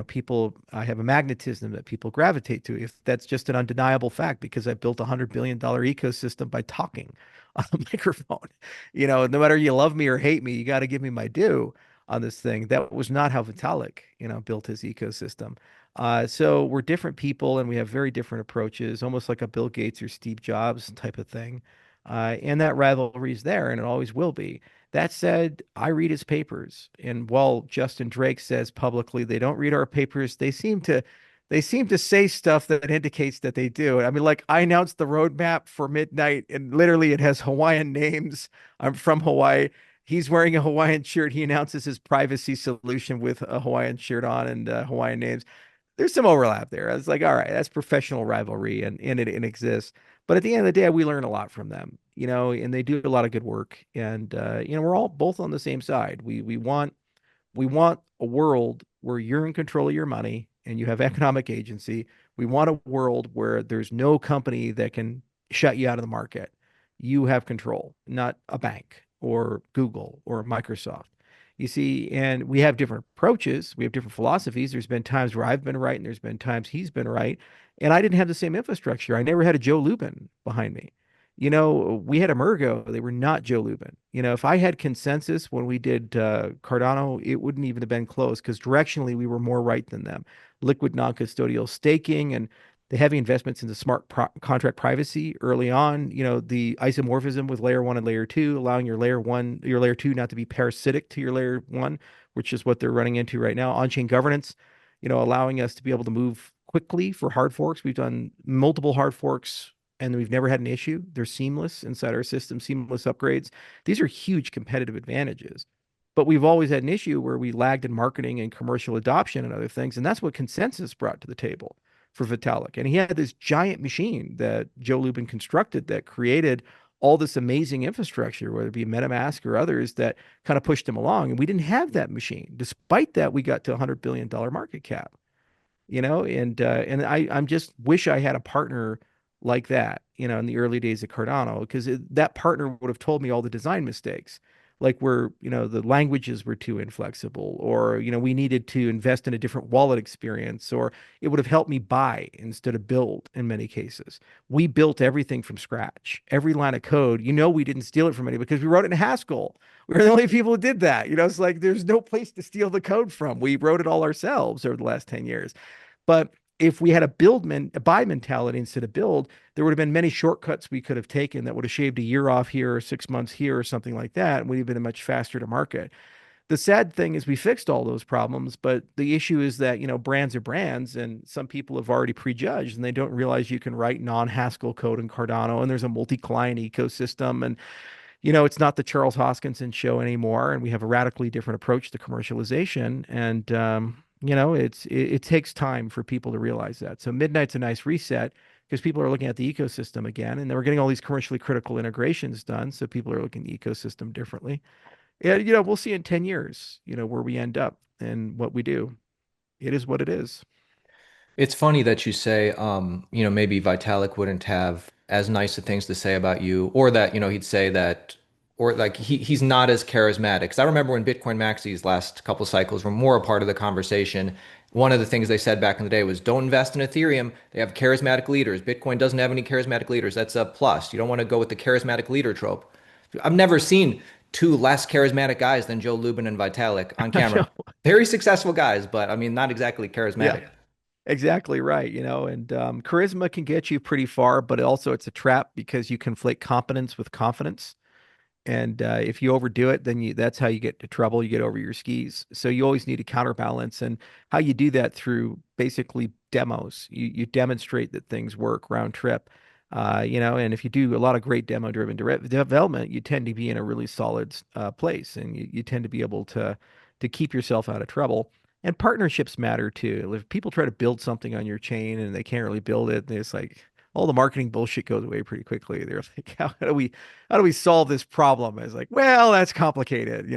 people, I have a magnetism that people gravitate to. If that's just an undeniable fact, because I built $100 billion ecosystem by talking on a microphone. No matter you love me or hate me, you got to give me my due on this thing. That was not how Vitalik, built his ecosystem. So we're different people, and we have very different approaches, almost like a Bill Gates or Steve Jobs type of thing. And that rivalry is there, and it always will be. That said, I read his papers, and while Justin Drake says publicly they don't read our papers, they seem to say stuff that indicates that they do. I mean, like I announced the roadmap for midnight, and literally it has Hawaiian names. I'm from Hawaii. He's wearing a Hawaiian shirt. He announces his privacy solution with a Hawaiian shirt on and Hawaiian names. There's some overlap there. I was like, all right, that's professional rivalry, and it exists. But at the end of the day, we learn a lot from them, and they do a lot of good work. And we're all both on the same side. We want a world where you're in control of your money and you have economic agency. We want a world where there's no company that can shut you out of the market. You have control, not a bank or Google or Microsoft. You see, and we have different approaches. We have different philosophies. There's been times where I've been right, and there's been times he's been right. And I didn't have the same infrastructure. I never had a Joe Lubin behind me. We had Emergo. They were not Joe Lubin. If I had consensus when we did Cardano, it wouldn't even have been close because directionally we were more right than them. Liquid non-custodial staking and the heavy investments into smart contract privacy early on, the isomorphism with layer one and layer two, allowing your layer two not to be parasitic to your layer one, which is what they're running into right now. On-chain governance, allowing us to be able to move quickly for hard forks. We've done multiple hard forks and we've never had an issue. They're seamless inside our system, seamless upgrades. These are huge competitive advantages. But we've always had an issue where we lagged in marketing and commercial adoption and other things. And that's what consensus brought to the table for Vitalik. And he had this giant machine that Joe Lubin constructed that created all this amazing infrastructure, whether it be MetaMask or others that kind of pushed him along. And we didn't have that machine. Despite that, we got to $100 billion market cap, and I'm just wish I had a partner like that, in the early days of Cardano, because that partner would have told me all the design mistakes. like where, the languages were too inflexible, or, we needed to invest in a different wallet experience, or it would have helped me buy instead of build in many cases. We built everything from scratch. Every line of code, we didn't steal it from anybody because we wrote it in Haskell. We were the only people who did that. It's like there's no place to steal the code from. We wrote it all ourselves over the last 10 years. But if we had a buy mentality instead of build, there would have been many shortcuts we could have taken that would have shaved a year off here or 6 months here or something like that. And we'd have been much faster to market. The sad thing is we fixed all those problems, but the issue is that, brands are brands, and some people have already prejudged and they don't realize you can write non-Haskell code in Cardano, and there's a multi-client ecosystem. And it's not the Charles Hoskinson show anymore, and we have a radically different approach to commercialization. And it takes time for people to realize that. So Midnight's a nice reset because people are looking at the ecosystem again, and then we're getting all these commercially critical integrations done. So people are looking at the ecosystem differently. Yeah, we'll see in 10 years, where we end up and what we do. It is what it is. It's funny that you say, maybe Vitalik wouldn't have as nice of things to say about you, or that, he'd say that, or like he's not as charismatic. Because I remember when Bitcoin Maxi's last couple cycles were more a part of the conversation. One of the things they said back in the day was, don't invest in Ethereum. They have charismatic leaders. Bitcoin doesn't have any charismatic leaders. That's a plus. You don't want to go with the charismatic leader trope. I've never seen two less charismatic guys than Joe Lubin and Vitalik on I camera. know. Very successful guys, but I mean, not exactly Yeah, charismatic. exactly right. And charisma can get you pretty far, but also it's a trap because you conflate competence with confidence. And if you overdo it, then that's how you get into trouble. You get over your skis. So you always need a counterbalance. And how you do that through basically demos. You demonstrate that things work round trip. And if you do a lot of great demo driven development, you tend to be in a really solid place, and you tend to be able to keep yourself out of trouble. And partnerships matter too. If people try to build something on your chain and they can't really build it, it's like all the marketing bullshit goes away pretty quickly. They're like, how do we solve this problem? It's like, well, that's complicated.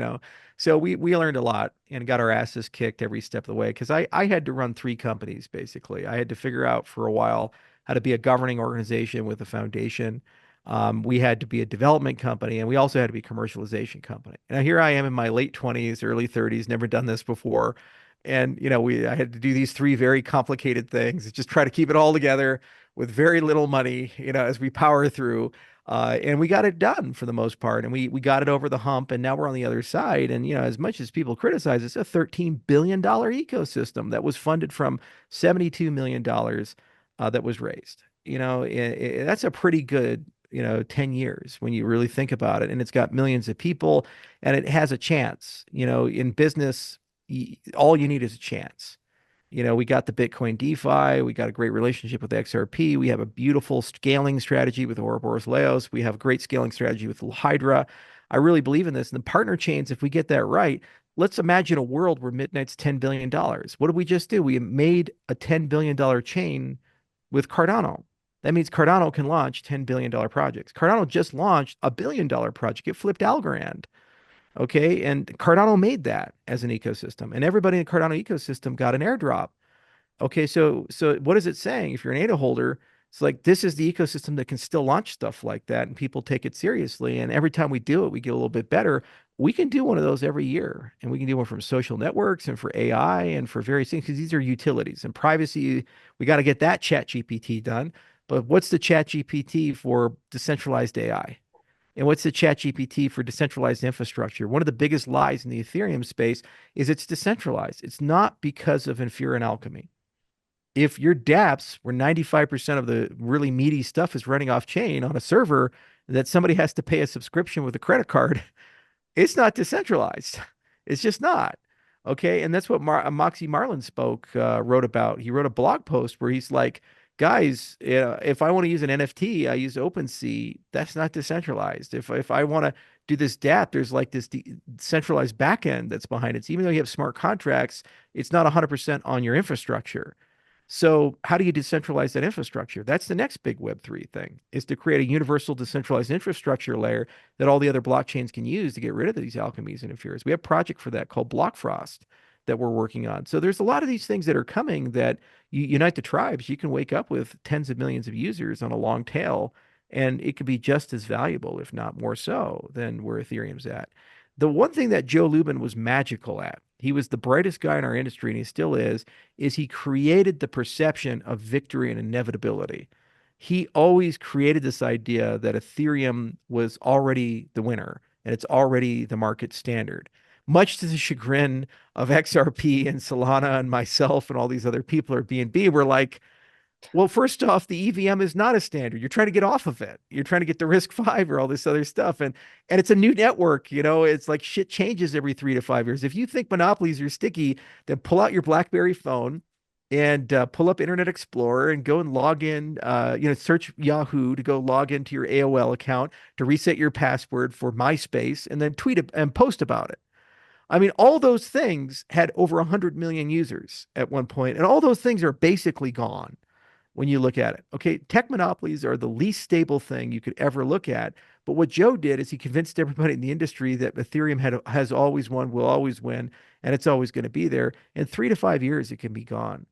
So we learned a lot and got our asses kicked every step of the way because I had to run three companies basically. I had to figure out for a while how to be a governing organization with a foundation. We had to be a development company, and we also had to be a commercialization company. Now here I am in my late 20s, early 30s, never done this before. And I had to do these three very complicated things, just try to keep it all together with very little money, as we power through. And we got it done for the most part, and we got it over the hump, and now we're on the other side. And as much as people criticize, it's a $13 billion ecosystem that was funded from $72 million that was raised. That's a pretty good 10 years when you really think about it. And it's got millions of people, and it has a chance. In business, all you need is a chance. We got the Bitcoin DeFi. We got a great relationship with XRP. We have a beautiful scaling strategy with Ouroboros Laos. We have a great scaling strategy with Hydra. I really believe in this. And the partner chains, if we get that right, let's imagine a world where Midnight's $10 billion. What did we just do? We made a $10 billion chain with Cardano. That means Cardano can launch $10 billion projects. Cardano just launched a $1 billion project. It flipped Algorand. Okay. And Cardano made that as an ecosystem, and everybody in the Cardano ecosystem got an airdrop. Okay. So what is it saying? If you're an ADA holder, it's like this is the ecosystem that can still launch stuff like that, and people take it seriously. And every time we do it, we get a little bit better. We can do one of those every year, and we can do one from social networks and for AI and for various things because these are utilities and privacy. We got to get that chat GPT done. But what's the chat GPT for decentralized AI? And what's the chat GPT for decentralized infrastructure? One of the biggest lies in the Ethereum space is it's decentralized. It's not because of Infura and Alchemy. If your dApps, where 95% of the really meaty stuff is running off chain on a server that somebody has to pay a subscription with a credit card, it's not decentralized. It's just not. Okay. And that's what Moxie Marlin wrote about. He wrote a blog post where he's like, guys, if I want to use an NFT, I use OpenSea. That's not decentralized. If I want to do this dApp, there's like this centralized backend that's behind it. So even though you have smart contracts, it's not 100% on your infrastructure. So how do you decentralize that infrastructure? That's the next big Web3 thing, is to create a universal decentralized infrastructure layer that all the other blockchains can use to get rid of these alchemies and inferers. We have a project for that called Blockfrost that we're working on. So there's a lot of these things that are coming that you unite the tribes. You can wake up with tens of millions of users on a long tail, and it could be just as valuable, if not more so, than where Ethereum's at. The one thing that Joe Lubin was magical at, he was the brightest guy in our industry, and he still is he created the perception of victory and inevitability. He always created this idea that Ethereum was already the winner and it's already the market standard, much to the chagrin of XRP and Solana and myself and all these other people at BNB. We're like, well, first off, the EVM is not a standard. You're trying to get off of it. You're trying to get the RISC-V or all this other stuff. And it's a new network, you know, it's like shit changes every 3 to 5 years. If you think monopolies are sticky, then pull out your BlackBerry phone and pull up Internet Explorer and go and log in, search Yahoo to go log into your AOL account to reset your password for MySpace and then tweet it and post about it. I mean, all those things had over 100 million users at one point, and all those things are basically gone when you look at it. Okay, tech monopolies are the least stable thing you could ever look at. But what Joe did is he convinced everybody in the industry that Ethereum has always won, will always win, and it's always going to be there. In 3 to 5 years, it can be gone.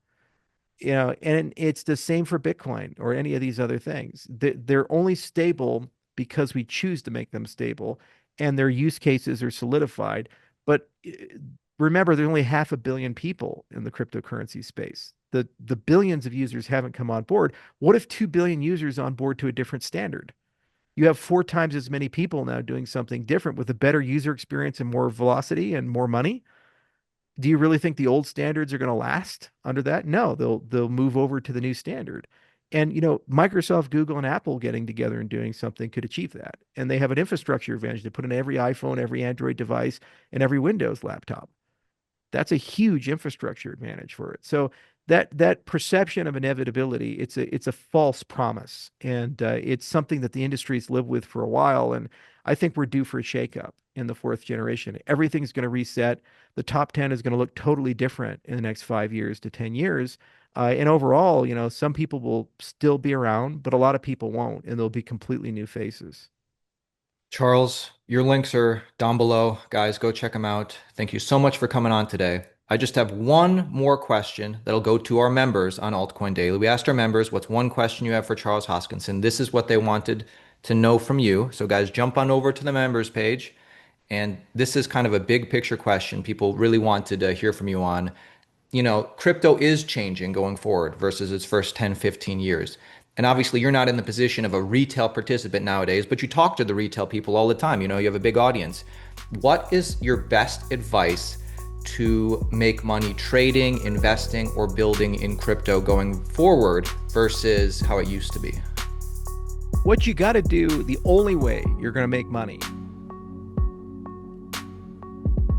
You know, and it's the same for Bitcoin or any of these other things. They're only stable because we choose to make them stable, and their use cases are solidified. But remember, there's only 500 million people in the cryptocurrency space. The billions of users haven't come on board. What if 2 billion users on board to a different standard? You have 4 times as many people now doing something different with a better user experience and more velocity and more money. Do you really think the old standards are going to last under that? No, they'll move over to the new standard. And you know, Microsoft, Google, and Apple getting together and doing something could achieve that. And they have an infrastructure advantage to put in every iPhone, every Android device, and every Windows laptop. That's a huge infrastructure advantage for it. So that perception of inevitability, it's a false promise, and it's something that the industry's lived with for a while. And I think we're due for a shakeup in the fourth generation. Everything's going to reset. The top 10 is going to look totally different in the next 5 years to 10 years. And overall, you know, some people will still be around, but a lot of people won't, and there'll be completely new faces. Charles, your links are down below. Guys, go check them out. Thank you so much for coming on today. I just have one more question that'll go to our members on Altcoin Daily. We asked our members, what's one question you have for Charles Hoskinson? This is what they wanted to know from you. So guys, jump on over to the members page. And this is kind of a big picture question people really wanted to hear from you on. You know, crypto is changing going forward versus its first 10, 15 years. And obviously, you're not in the position of a retail participant nowadays, but you talk to the retail people all the time. You know, you have a big audience. What is your best advice to make money trading, investing, or building in crypto going forward versus how it used to be? What you got to do, the only way you're going to make money